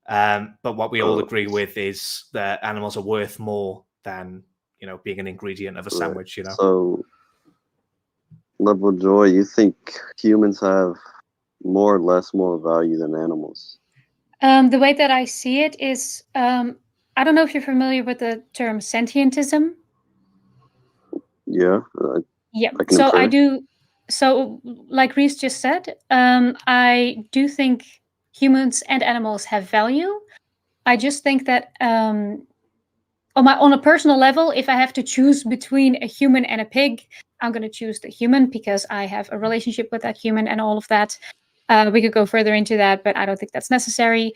But what we all agree with is that animals are worth more than, you know, being an ingredient of a sandwich, you know. So, Level Joy, you think humans have more or less more value than animals? The way that I see it is, I don't know if you're familiar with the term sentientism. Yeah. Yeah. So I do. So, like Reese just said, I do think humans and animals have value. I just think that on a personal level, if I have to choose between a human and a pig, I'm going to choose the human because I have a relationship with that human and all of that. We could go further into that, but I don't think that's necessary.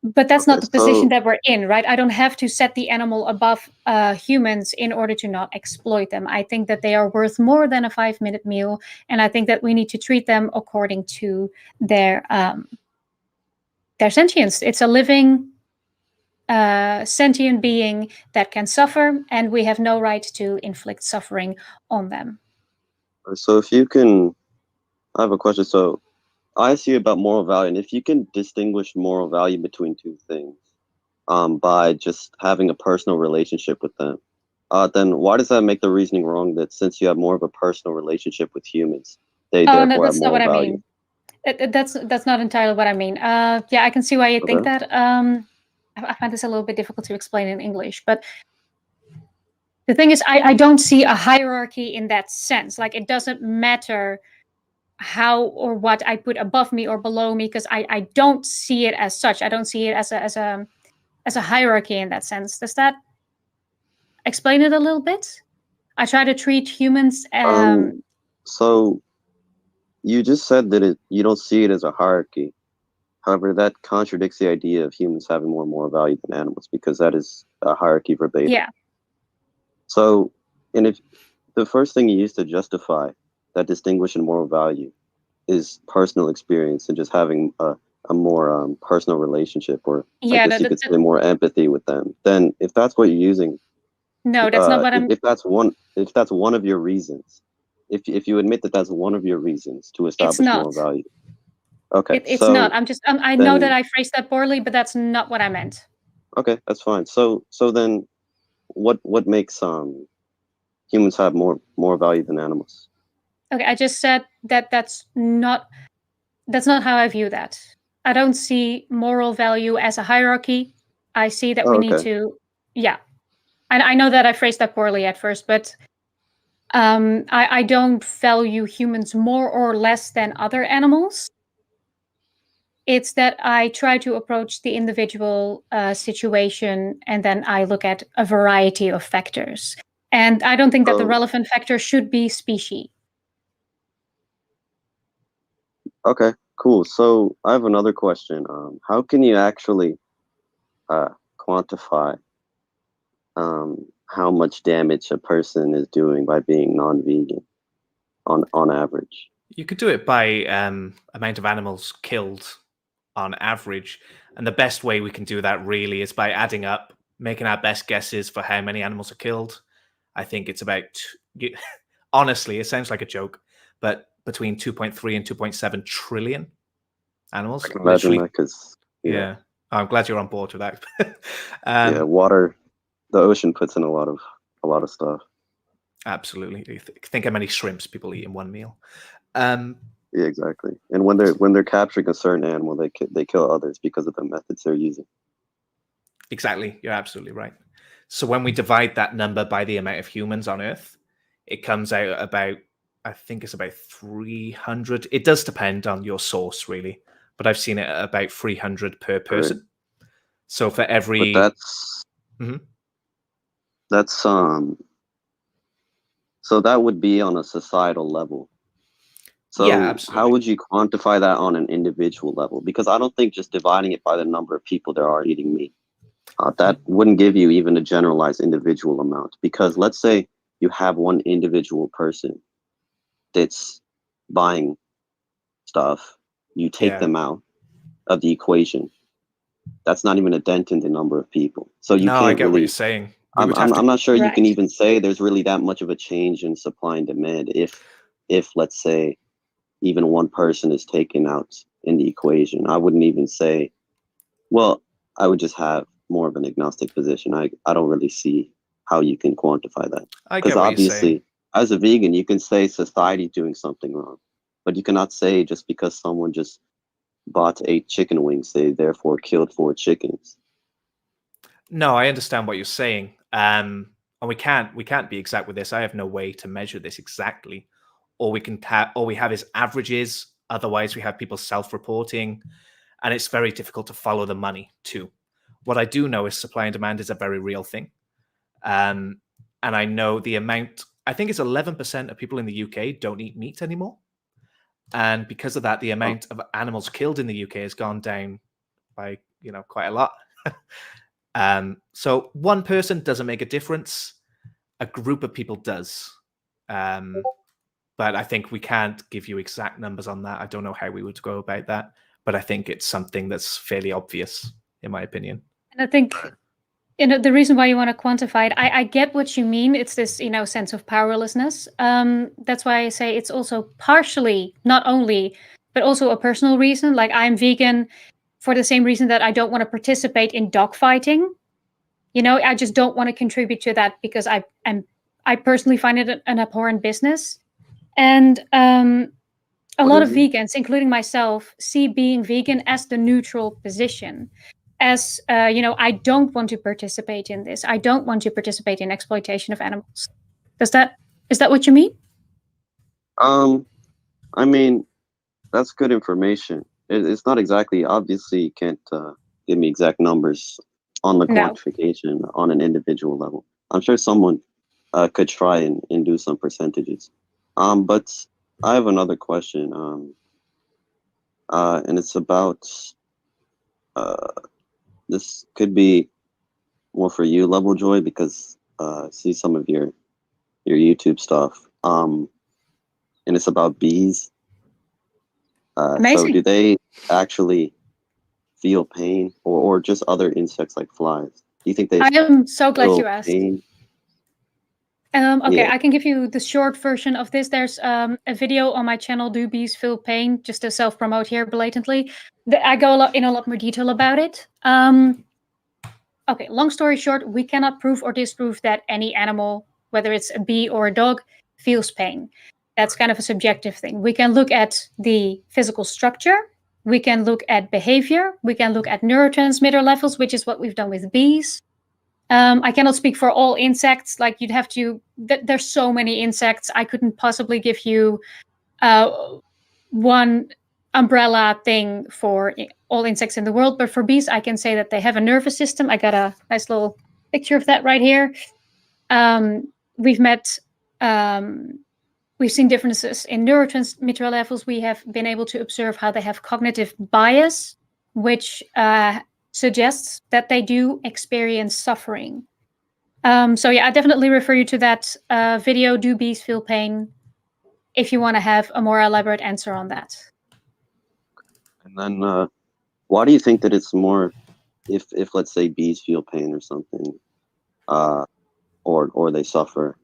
But that's not the position that we're in, right? I don't have to set the animal above humans in order to not exploit them. I think that they are worth more than a 5-minute meal, and I think that we need to treat them according to their sentience. It's a living, sentient being that can suffer, and we have no right to inflict suffering on them. So if you can, I have a question. So I see about moral value, and if you can distinguish moral value between two things by just having a personal relationship with them, then why does that make the reasoning wrong that since you have more of a personal relationship with humans, they therefore have moral value? That's not entirely what I mean. Yeah, I can see why you think that. I find this a little bit difficult to explain in English, but the thing is, I don't see a hierarchy in that sense. Like, it doesn't matter how or what I put above me or below me, because I don't see it as such. I don't see it as a hierarchy in that sense. Does that explain it a little bit? I try to treat humans. So you just said that you don't see it as a hierarchy. However, that contradicts the idea of humans having more moral value than animals, because that is a hierarchy verbatim. Yeah. So, and if the first thing you use to justify that distinguishing moral value is personal experience and just having a more personal relationship, or I guess you could say more empathy with them, then if that's what you're using, no, that's not what I'm. If that's one of your reasons, if you admit that that's one of your reasons to establish moral value. Okay, It's so not. I know that then I phrased that poorly, but that's not what I meant. okay, that's fine. So then, what makes humans have more value than animals? Okay, I just said that that's not how I view that. I don't see moral value as a hierarchy. I see that Oh, we need okay. to, yeah. I know that I phrased that poorly at first, but I don't value humans more or less than other animals. It's that I try to approach the individual situation, and then I look at a variety of factors. And I don't think that the So relevant factor should be species. okay, cool. So I have another question. How can you actually quantify how much damage a person is doing by being non-vegan on average? You could do it by amount of animals killed on average. And the best way we can do that really is by adding up, making our best guesses for how many animals are killed. I think it's about, honestly, it sounds like a joke, but between 2.3 and 2.7 trillion animals. I can imagine Literally, that because yeah. I'm glad you're on board with that. yeah, water, the ocean puts in a lot of stuff. Absolutely. Think how many shrimps people eat in one meal. Yeah, exactly. And when they're capturing a certain animal, they kill others because of the methods they're using. Exactly. You're absolutely right. So when we divide that number by the amount of humans on Earth, it comes out about, I think it's about 300. It does depend on your source, really, but I've seen it at about 300 per person. So for every, But Mhm. that's so that would be on a societal level. So Yeah, absolutely. how would you quantify that on an individual level? Because I don't think just dividing it by the number of people there are eating meat, that wouldn't give you even a generalized individual amount. Because let's say you have one individual person that's buying stuff, you take Yeah. them out of the equation. That's not even a dent in the number of people. So you No, I can't get what you're really. saying. We would have to, I'm not sure you can Right. even say there's really that much of a change in supply and demand if let's say even one person is taken out in the equation. I wouldn't even say, well, I would just have more of an agnostic position. I don't really see how you can quantify that. I Because get what you're saying. obviously, as a vegan, you can say society doing something wrong, but you cannot say just because someone just bought 8 chicken wings, they therefore killed 4 chickens. No, I understand what you're saying. And we can't be exact with this. I have no way to measure this exactly. All we have is averages. Otherwise, we have people self-reporting, and it's very difficult to follow the money too. What I do know is supply and demand is a very real thing. And I know the amount, I think it's 11% of people in the UK don't eat meat anymore. And because of that, the amount of animals killed in the UK has gone down by, quite a lot. So one person doesn't make a difference. A group of people does. But I think we can't give you exact numbers on that. I don't know how we would go about that, but I think it's something that's fairly obvious, in my opinion. And I think the reason why you want to quantify it, I get what you mean. It's this sense of powerlessness. That's why I say it's also partially, not only, but also a personal reason. Like I'm vegan for the same reason that I don't want to participate in dogfighting. I just don't want to contribute to that because I personally find it an abhorrent business. And a lot of vegans, including myself, see being vegan as the neutral position. As I don't want to participate in this. I don't want to participate in exploitation of animals. Is that what you mean? I mean, that's good information. It's not exactly, obviously, you can't give me exact numbers on the quantification on an individual level. I'm sure someone could try and do some percentages. But I have another question, and it's about, this could be more for you, Level Joy, because I see some of your YouTube stuff, and it's about bees. So do they actually feel pain, or just other insects like flies? Do you think they I am so glad feel you asked. pain? Okay, Yeah. I can give you the short version of this. There's a video on my channel, Do Bees Feel Pain? Just to self-promote here blatantly. I go in a lot more detail about it. Okay, long story short, we cannot prove or disprove that any animal, whether it's a bee or a dog, feels pain. That's kind of a subjective thing. We can look at the physical structure. We can look at behavior. We can look at neurotransmitter levels, which is what we've done with bees. I cannot speak for all insects. Like you'd have to. There's so many insects. I couldn't possibly give you one umbrella thing for all insects in the world. But for bees, I can say that they have a nervous system. I got a nice little picture of that right here. We've met. We've seen differences in neurotransmitter levels. We have been able to observe how they have cognitive bias, which suggests that they do experience suffering. So yeah, I definitely refer you to that video, Do Bees Feel Pain, if you want to have a more elaborate answer on that. And then, why do you think that it's more, if let's say bees feel pain or something, or they suffer,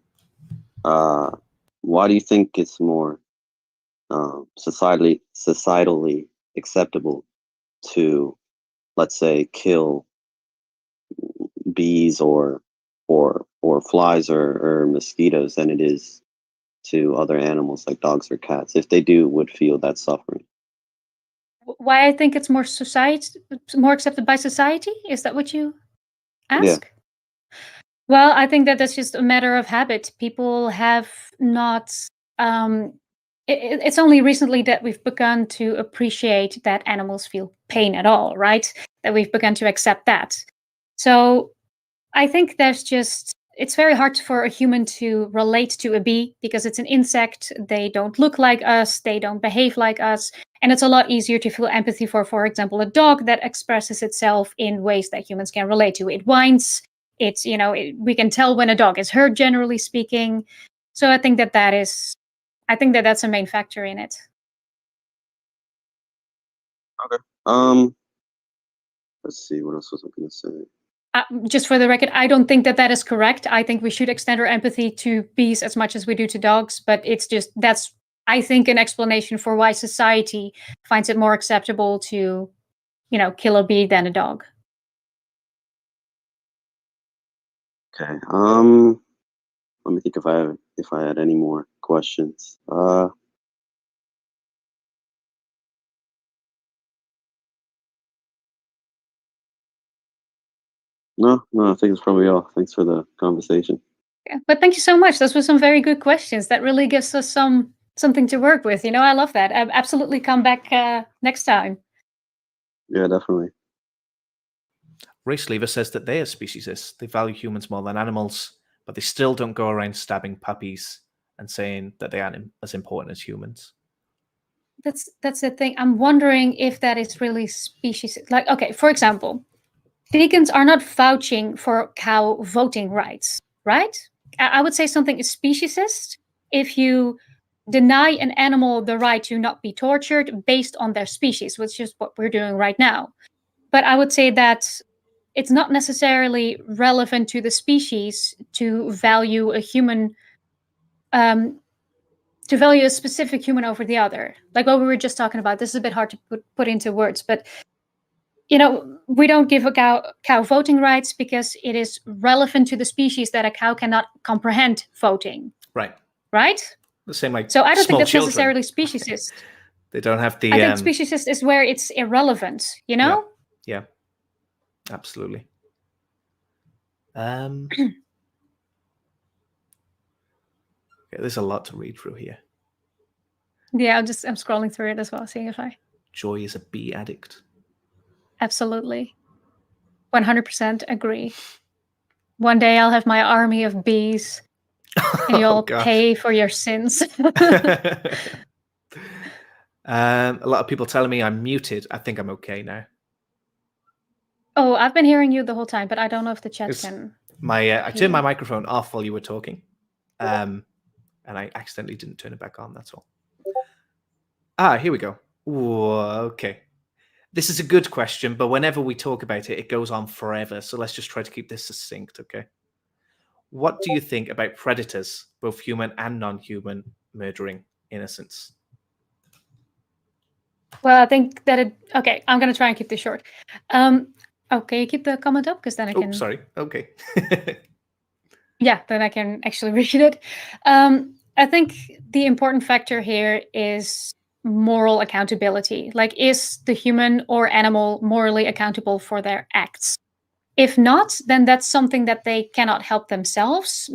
why do you think it's more societally acceptable to, let's say, kill bees or flies or mosquitoes than it is to other animals like dogs or cats, if they would feel that suffering? Why I think it's more accepted by society? Is that what you ask? Yeah. Well, I think that that's just a matter of habit. People have not. It's only recently that we've begun to appreciate that animals feel pain at all, right? That we've begun to accept that. So I think it's very hard for a human to relate to a bee because it's an insect. They don't look like us. They don't behave like us. And it's a lot easier to feel empathy for example, a dog that expresses itself in ways that humans can relate to. It whines. It's, we can tell when a dog is hurt, generally speaking. So I think that's a main factor in it. Okay. Let's see. What else was I going to say? Just for the record, I don't think that is correct. I think we should extend our empathy to bees as much as we do to dogs. But it's just that's, I think, an explanation for why society finds it more acceptable to, kill a bee than a dog. Okay. Let me think if I had any more questions. No, I think it's probably all. Thanks for the conversation. Yeah, but thank you so much. Those were some very good questions. That really gives us something to work with. I love that. Absolutely come back next time. Yeah, definitely. Race Lever says that they are speciesists. They value humans more than animals, but they still don't go around stabbing puppies and saying that they aren't as important as humans. That's the thing. I'm wondering if that is really species. Like, okay, for example, vegans are not vouching for cow voting rights, right? I would say something is speciesist if you deny an animal the right to not be tortured based on their species, which is what we're doing right now. But I would say that it's not necessarily relevant to the species to value a human, to value a specific human over the other. Like what we were just talking about. This is a bit hard to put into words, but we don't give a cow voting rights because it is relevant to the species that a cow cannot comprehend voting. Right. Right? The same like so I don't think that's children. necessarily speciesist. They don't have the. I think speciesist is where it's irrelevant. Yeah. Absolutely. Okay, there's a lot to read through here. Yeah, I'm scrolling through it as well, seeing if I. Joy is a bee addict. Absolutely. 100% agree. One day I'll have my army of bees and you'll pay for your sins. A lot of people telling me I'm muted. I think I'm okay now. Oh, I've been hearing you the whole time, but I don't know if the chat can. I turned my microphone off while you were talking. And I accidentally didn't turn it back on, that's all. Here we go. Ooh, okay. This is a good question, but whenever we talk about it, it goes on forever. So let's just try to keep this succinct, okay? what do you think about predators, both human and non-human, murdering innocents? Well, I think that okay, I'm going to try and keep this short. Okay, keep the comment up because then I can. Oh, sorry. Okay. Yeah, then I can actually read it. I think the important factor here is moral accountability. Like, is the human or animal morally accountable for their acts? If not, then that's something that they cannot help themselves.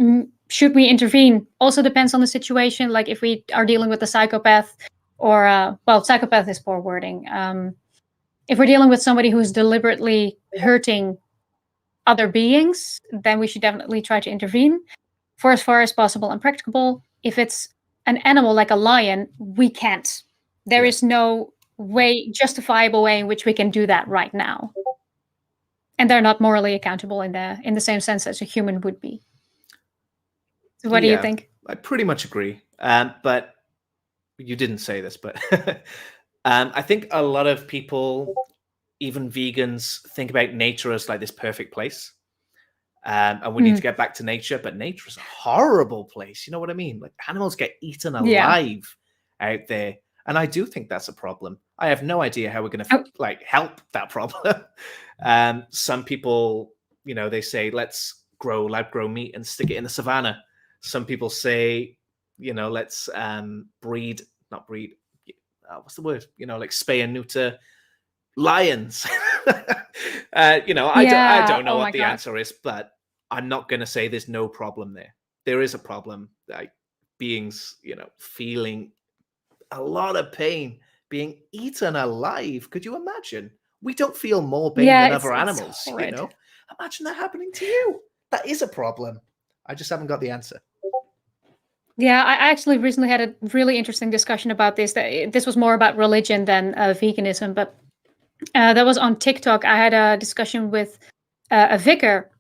Should we intervene? Also depends on the situation. Like if we are dealing with a psychopath, or well, psychopath is poor wording. If we're dealing with somebody who's deliberately hurting other beings, then we should definitely try to intervene for as far as possible and practicable. If it's an animal like a lion, we can't. There is no justifiable way in which we can do that right now. And they're not morally accountable in the same sense as a human would be. So what do you think? I pretty much agree. But you didn't say this, but I think a lot of people, even vegans, think about nature as like this perfect place. And we need to get back to nature, but nature is a horrible place. You know what I mean? Like animals get eaten alive out there. And I do think that's a problem. I have no idea how we're going to like help that problem. Some people, you know, they say, let's lab grow meat and stick it in the savannah. Some people say, you know, let's not breed, what's the word? You know, like spay and neuter lions. You know, I don't know what the answer is, but I'm not going to say there's no problem there. There is a problem, like beings, you know, feeling a lot of pain, being eaten alive. Could you imagine? We don't feel more pain than other animals, you know? Imagine that happening to you. That is a problem. I just haven't got the answer. Yeah, I actually recently had a really interesting discussion about this. This was more about religion than veganism, but that was on TikTok. I had a discussion with a vicar,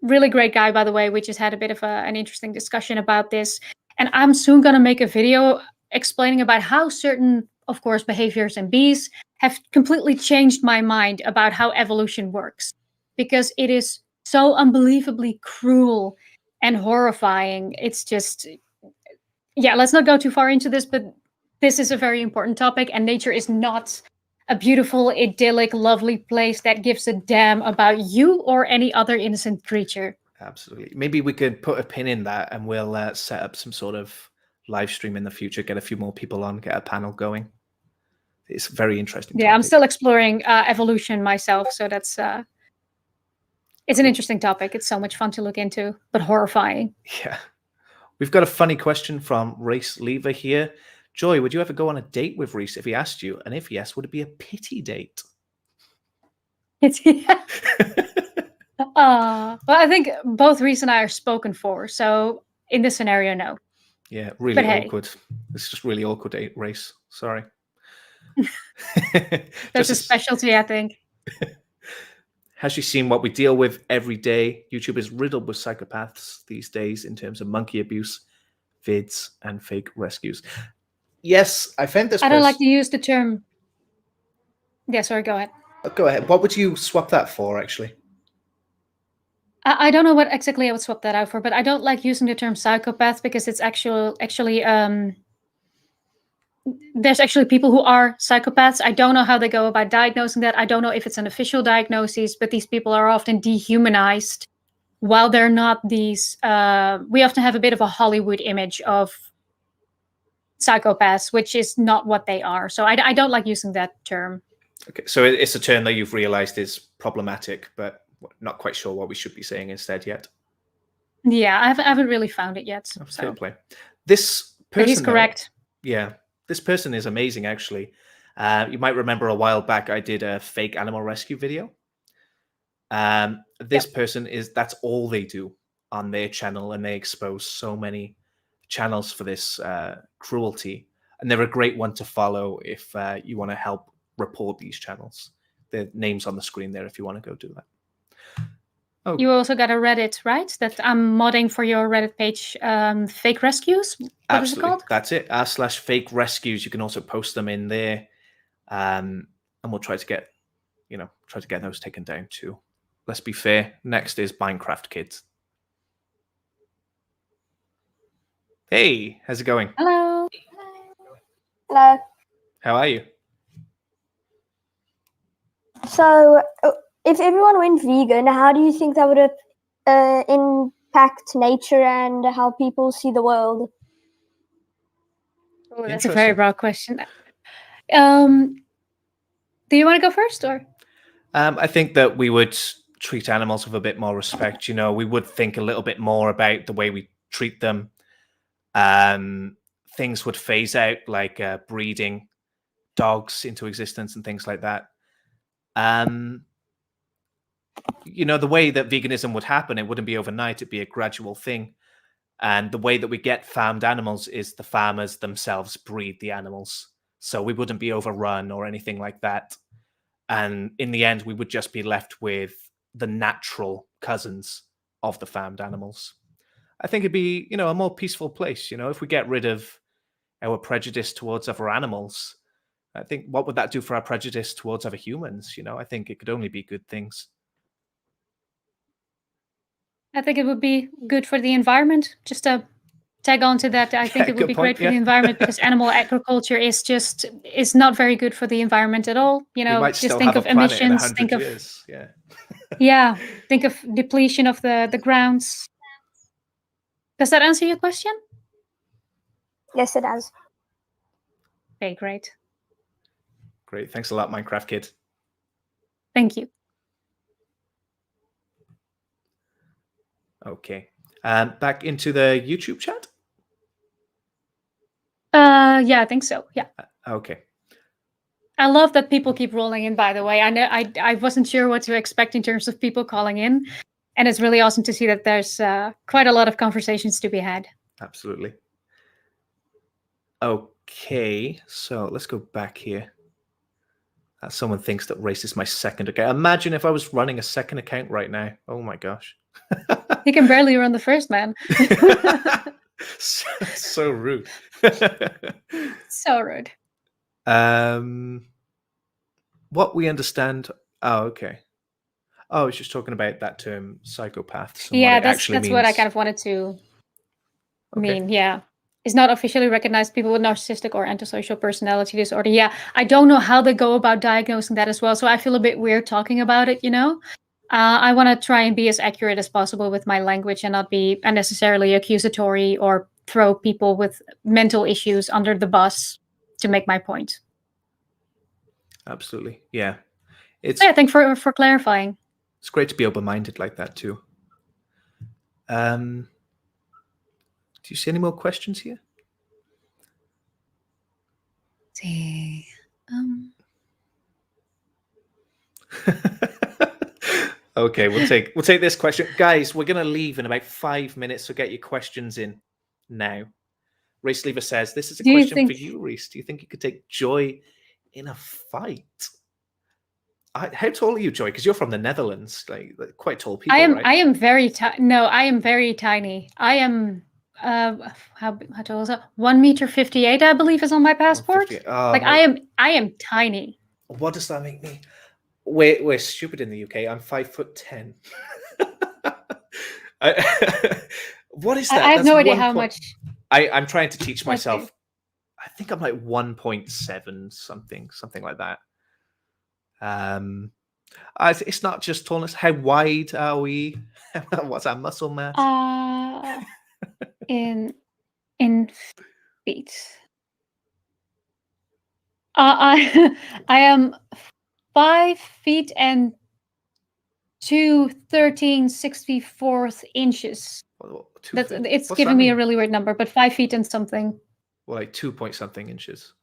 really great guy, by the way. We just had a bit of an interesting discussion about this. And I'm soon going to make a video explaining about how certain, of course, behaviors in bees have completely changed my mind about how evolution works. Because it is so unbelievably cruel and horrifying. It's just, yeah, let's not go too far into this, but this is a very important topic, and nature is not a beautiful, idyllic, lovely place that gives a damn about you or any other innocent creature. Absolutely. Maybe we could put a pin in that and we'll set up some sort of live stream in the future, get a few more people on, get a panel going. It's very interesting. Yeah, topic. I'm still exploring evolution myself, so that's it's an interesting topic. It's so much fun to look into, but horrifying. Yeah. We've got a funny question from Reese Lever here. Joy, would you ever go on a date with Reese if he asked you? And if yes, would it be a pity date? Well, I think both Reese and I are spoken for. So in this scenario, no. Yeah, really awkward. It's just really awkward date, Reese. Sorry. That's a specialty, I think. Has she seen what we deal with every day? YouTube is riddled with psychopaths these days in terms of monkey abuse, vids, and fake rescues. Yes, I found this. I don't like to use the term. Yeah, sorry, go ahead. Go ahead. What would you swap that for, actually? I don't know what exactly I would swap that out for, but I don't like using the term psychopath because it's actually there's actually people who are psychopaths. I don't know how they go about diagnosing that. I don't know if it's an official diagnosis, but these people are often dehumanized while they're not these. We often have a bit of a Hollywood image of psychopaths, which is not what they are. So I don't like using that term. Okay, so it's a term that you've realized is problematic, but not quite sure what we should be saying instead yet. Yeah, I haven't really found it yet. Oh, fair play. This person, he's correct. Yeah, this person is amazing, actually. You might remember a while back I did a fake animal rescue video. This person that's all they do on their channel, and they expose so many channels for this cruelty. And they're a great one to follow if you want to help report these channels. The name's on the screen there if you want to go do that. Oh. You also got a Reddit, right? That I'm modding for your Reddit page, Fake Rescues? What is it called? That's it, /fake rescues. You can also post them in there. And we'll try to get, those taken down too. Let's be fair. Next is Minecraft Kids. Hey, how's it going? Hello. Hello. How are you? So, if everyone went vegan, how do you think that would impact nature and how people see the world? Oh, that's a very broad question. Do you want to go first, or? I think that we would treat animals with a bit more respect. You know, we would think a little bit more about the way we treat them. Things would phase out, like breeding dogs into existence and things like that. You know, the way that veganism would happen, it wouldn't be overnight. It'd be a gradual thing. And the way that we get farmed animals is the farmers themselves breed the animals. So we wouldn't be overrun or anything like that. And in the end, we would just be left with the natural cousins of the farmed animals. I think it'd be, you know, a more peaceful place. You know, if we get rid of our prejudice towards other animals, I think what would that do for our prejudice towards other humans? You know, I think it could only be good things. I think it would be good for the environment. Just to tag on to that, I think it would be great for the environment because animal agriculture is not very good for the environment at all. You know, just think of emissions. Think of yeah, think of depletion of the grounds. Does that answer your question? Yes, it does. Okay, great. Great. Thanks a lot, Minecraft Kid. Thank you. Okay. Back into the YouTube chat? Yeah, I think so. Yeah. Okay. I love that people keep rolling in, by the way. I know I wasn't sure what to expect in terms of people calling in. And it's really awesome to see that there's quite a lot of conversations to be had. Absolutely. Okay, so let's go back here. Someone thinks that race is my second account. Imagine if I was running a second account right now. Oh my gosh. He can barely run the first, man. So rude. So rude. What we understand. Oh, okay. Oh, I was just talking about that term psychopaths. Yeah, that's what I kind of wanted to mean. Yeah. Is not officially recognized people with narcissistic or antisocial personality disorder. Yeah, I don't know how they go about diagnosing that as well. So I feel a bit weird talking about it, you know? I want to try and be as accurate as possible with my language and not be unnecessarily accusatory or throw people with mental issues under the bus to make my point. Absolutely. Yeah. I think for clarifying. It's great to be open-minded like that too. Do you see any more questions here? Let's see. Okay, we'll take this question. Guys, we're gonna leave in about 5 minutes, so get your questions in now. Reese Lever says, this is a question for you, Reese. Do you think you could take joy in a fight? How tall are you, Joy? Because you're from the Netherlands, like quite tall people, right? I am very no, I am very tiny. I am how tall is that? 1.58 m, I believe, is on my passport. Oh, like I am tiny. What does that make me? We're stupid in the UK. I'm 5'10". What is that? I have no idea how much. I'm trying to teach myself. I think I'm like 1.7 something like that. It's not just tallness. How wide are we? What's our muscle mass? In feet. I am 5 feet and 2 13/64 inches. It's giving me a really weird number, but 5 feet and something. Well, like 2-point-something inches.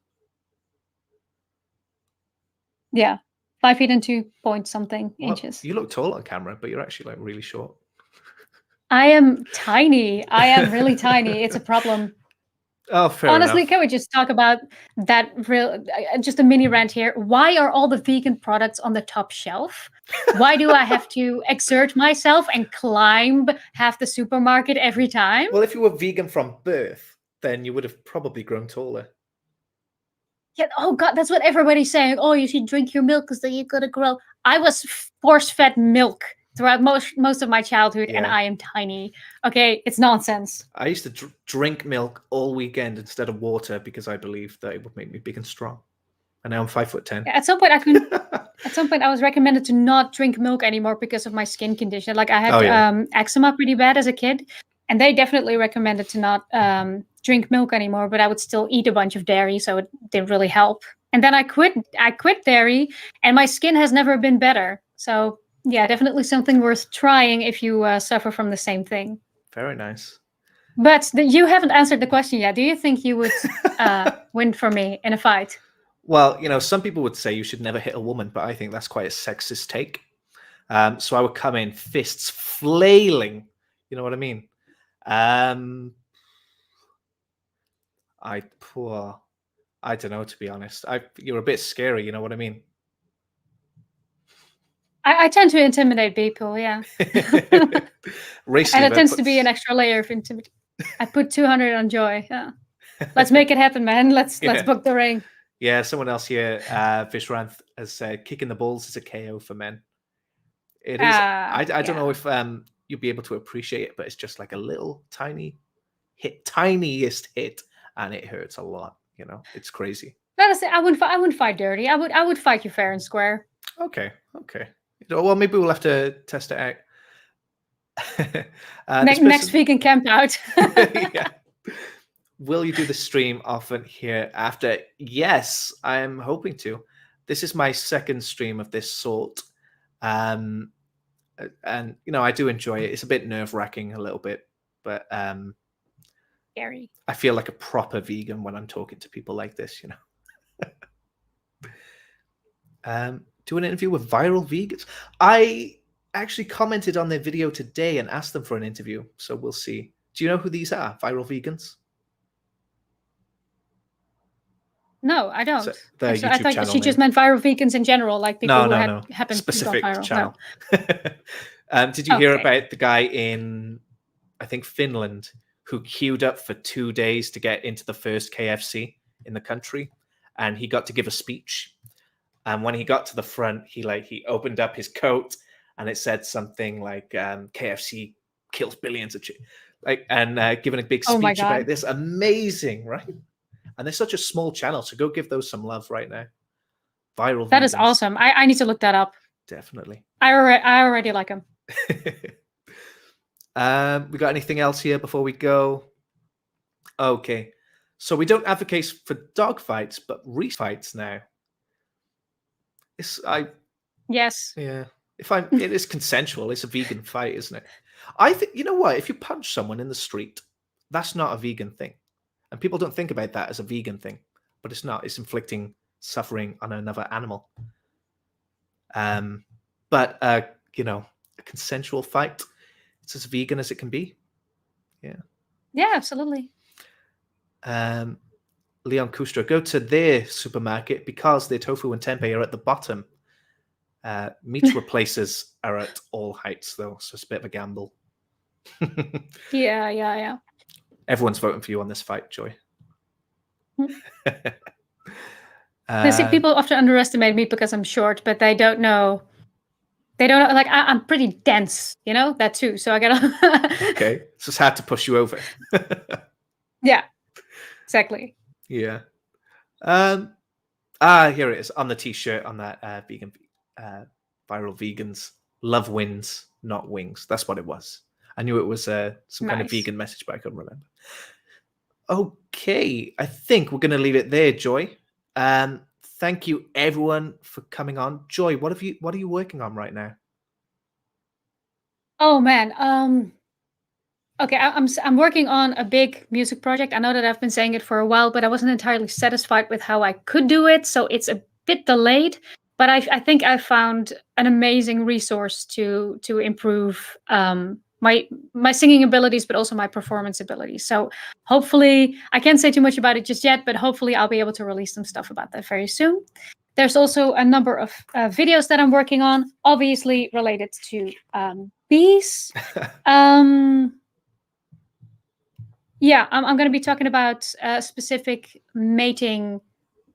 Yeah, 5 feet and 2-point-something inches. You look tall on camera, but you're actually like really short. I am tiny. I am really tiny. It's a problem. Oh, fair Honestly, enough. can we just talk about that just a mini rant here? Why are all the vegan products on the top shelf? Why do I have to exert myself and climb half the supermarket every time? Well, if you were vegan from birth, then you would have probably grown taller. Yeah, oh God, that's what everybody's saying. Oh, you should drink your milk because then you're gonna grow. I was force-fed milk throughout most of my childhood, and Yeah. I am tiny. Okay, it's nonsense. I used to drink milk all weekend instead of water because I believed that it would make me big and strong. And now I'm 5'10". At some point, I was recommended to not drink milk anymore because of my skin condition. Like I had eczema pretty bad as a kid, and they definitely recommended to not drink milk anymore. But I would still eat a bunch of dairy, so it didn't really help. And then I quit dairy, and my skin has never been better. So yeah, definitely something worth trying if you suffer from the same thing. Very nice. But you haven't answered the question yet. Do you think you would win for me in a fight? Well, some people would say you should never hit a woman, but I think that's quite a sexist take. So I would come in fists flailing. You know what I mean? I don't know, to be honest. You're a bit scary. You know what I mean? I tend to intimidate people. Yeah. Race and it tends to be an extra layer of intimidation. I put 200 on Joy. Yeah. Let's make it happen, man. Let's book the ring. Yeah, someone else here, Vishranth, has said kicking the balls is a KO for men. It is. I don't know if you'll be able to appreciate it, but it's just like a little tiniest hit, and it hurts a lot. It's crazy. Honestly, I wouldn't fight dirty. I would fight you fair and square. Okay. Well, maybe we'll have to test it out. Next vegan camp out. Yeah. Will you do the stream often here after? Yes, I'm hoping to. This is my second stream of this sort. And I do enjoy it. It's a bit nerve-wracking a little bit, but scary. I feel like a proper vegan when I'm talking to people like this, Do an interview with viral vegans. I actually commented on their video today and asked them for an interview, so we'll see. Do you know who these are, viral vegans? No, I don't. So, I thought she just meant viral vegans in general, like people who happen specific to go viral. channel. No. Did you hear about the guy in, I think, Finland, who queued up for 2 days to get into the first KFC in the country, and he got to give a speech? And when he got to the front, he opened up his coat, and it said something like KFC kills billions of chicken, giving a big speech about this. Amazing, right? And they're such a small channel, so go give those some love right now. Viral. That is awesome. I need to look that up. Definitely. I already like them. We got anything else here before we go? Okay. So we don't advocate for dog fights, but race fights now. Yes. Yeah. It is consensual. It's a vegan fight, isn't it? I think, you know what? If you punch someone in the street, that's not a vegan thing. And people don't think about that as a vegan thing, but it's not. It's inflicting suffering on another animal. But a consensual fight, it's as vegan as it can be. Yeah. Yeah, absolutely. Leon Kustra, go to their supermarket because their tofu and tempeh are at the bottom. Meat replacers are at all heights, though, so it's a bit of a gamble. Yeah. Everyone's voting for you on this fight, Joy. See, people often underestimate me because I'm short, but they don't know. They don't know. Like I'm pretty dense, that too. So I gotta. Okay, so it's hard to push you over. Yeah, exactly. Yeah. Here it is on the T-shirt on that vegan viral vegans love wins, not wings. That's what it was. I knew it was some kind of vegan message, but I couldn't remember. Okay, I think we're going to leave it there, Joy. Thank you, everyone, for coming on. Joy, what are you working on right now? Oh man, okay, I'm working on a big music project. I know that I've been saying it for a while, but I wasn't entirely satisfied with how I could do it, so it's a bit delayed. But I think I found an amazing resource to improve my singing abilities, but also my performance abilities. So hopefully, I can't say too much about it just yet, but hopefully I'll be able to release some stuff about that very soon. There's also a number of videos that I'm working on, obviously related to bees. Yeah, I'm going to be talking about specific mating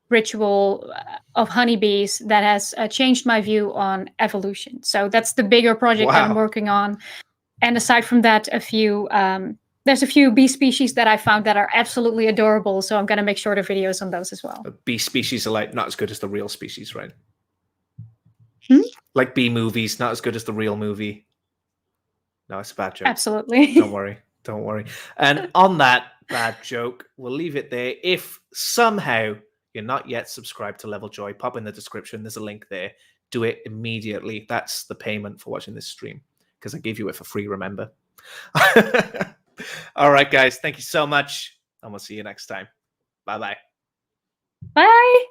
ritual of honeybees that has changed my view on evolution. So that's the bigger project that I'm Wow. working on. And aside from that, there's a few bee species that I found that are absolutely adorable. So I'm going to make shorter videos on those as well. Bee species are like not as good as the real species, right? Hmm? Like bee movies, not as good as the real movie. No, it's a bad joke. Absolutely. Don't worry. Don't worry. And on that bad joke, we'll leave it there. If somehow you're not yet subscribed to Level Joy, pop in the description. There's a link there. Do it immediately. That's the payment for watching this stream, because I gave you it for free, remember? All right, guys. Thank you so much. And we'll see you next time. Bye-bye. Bye.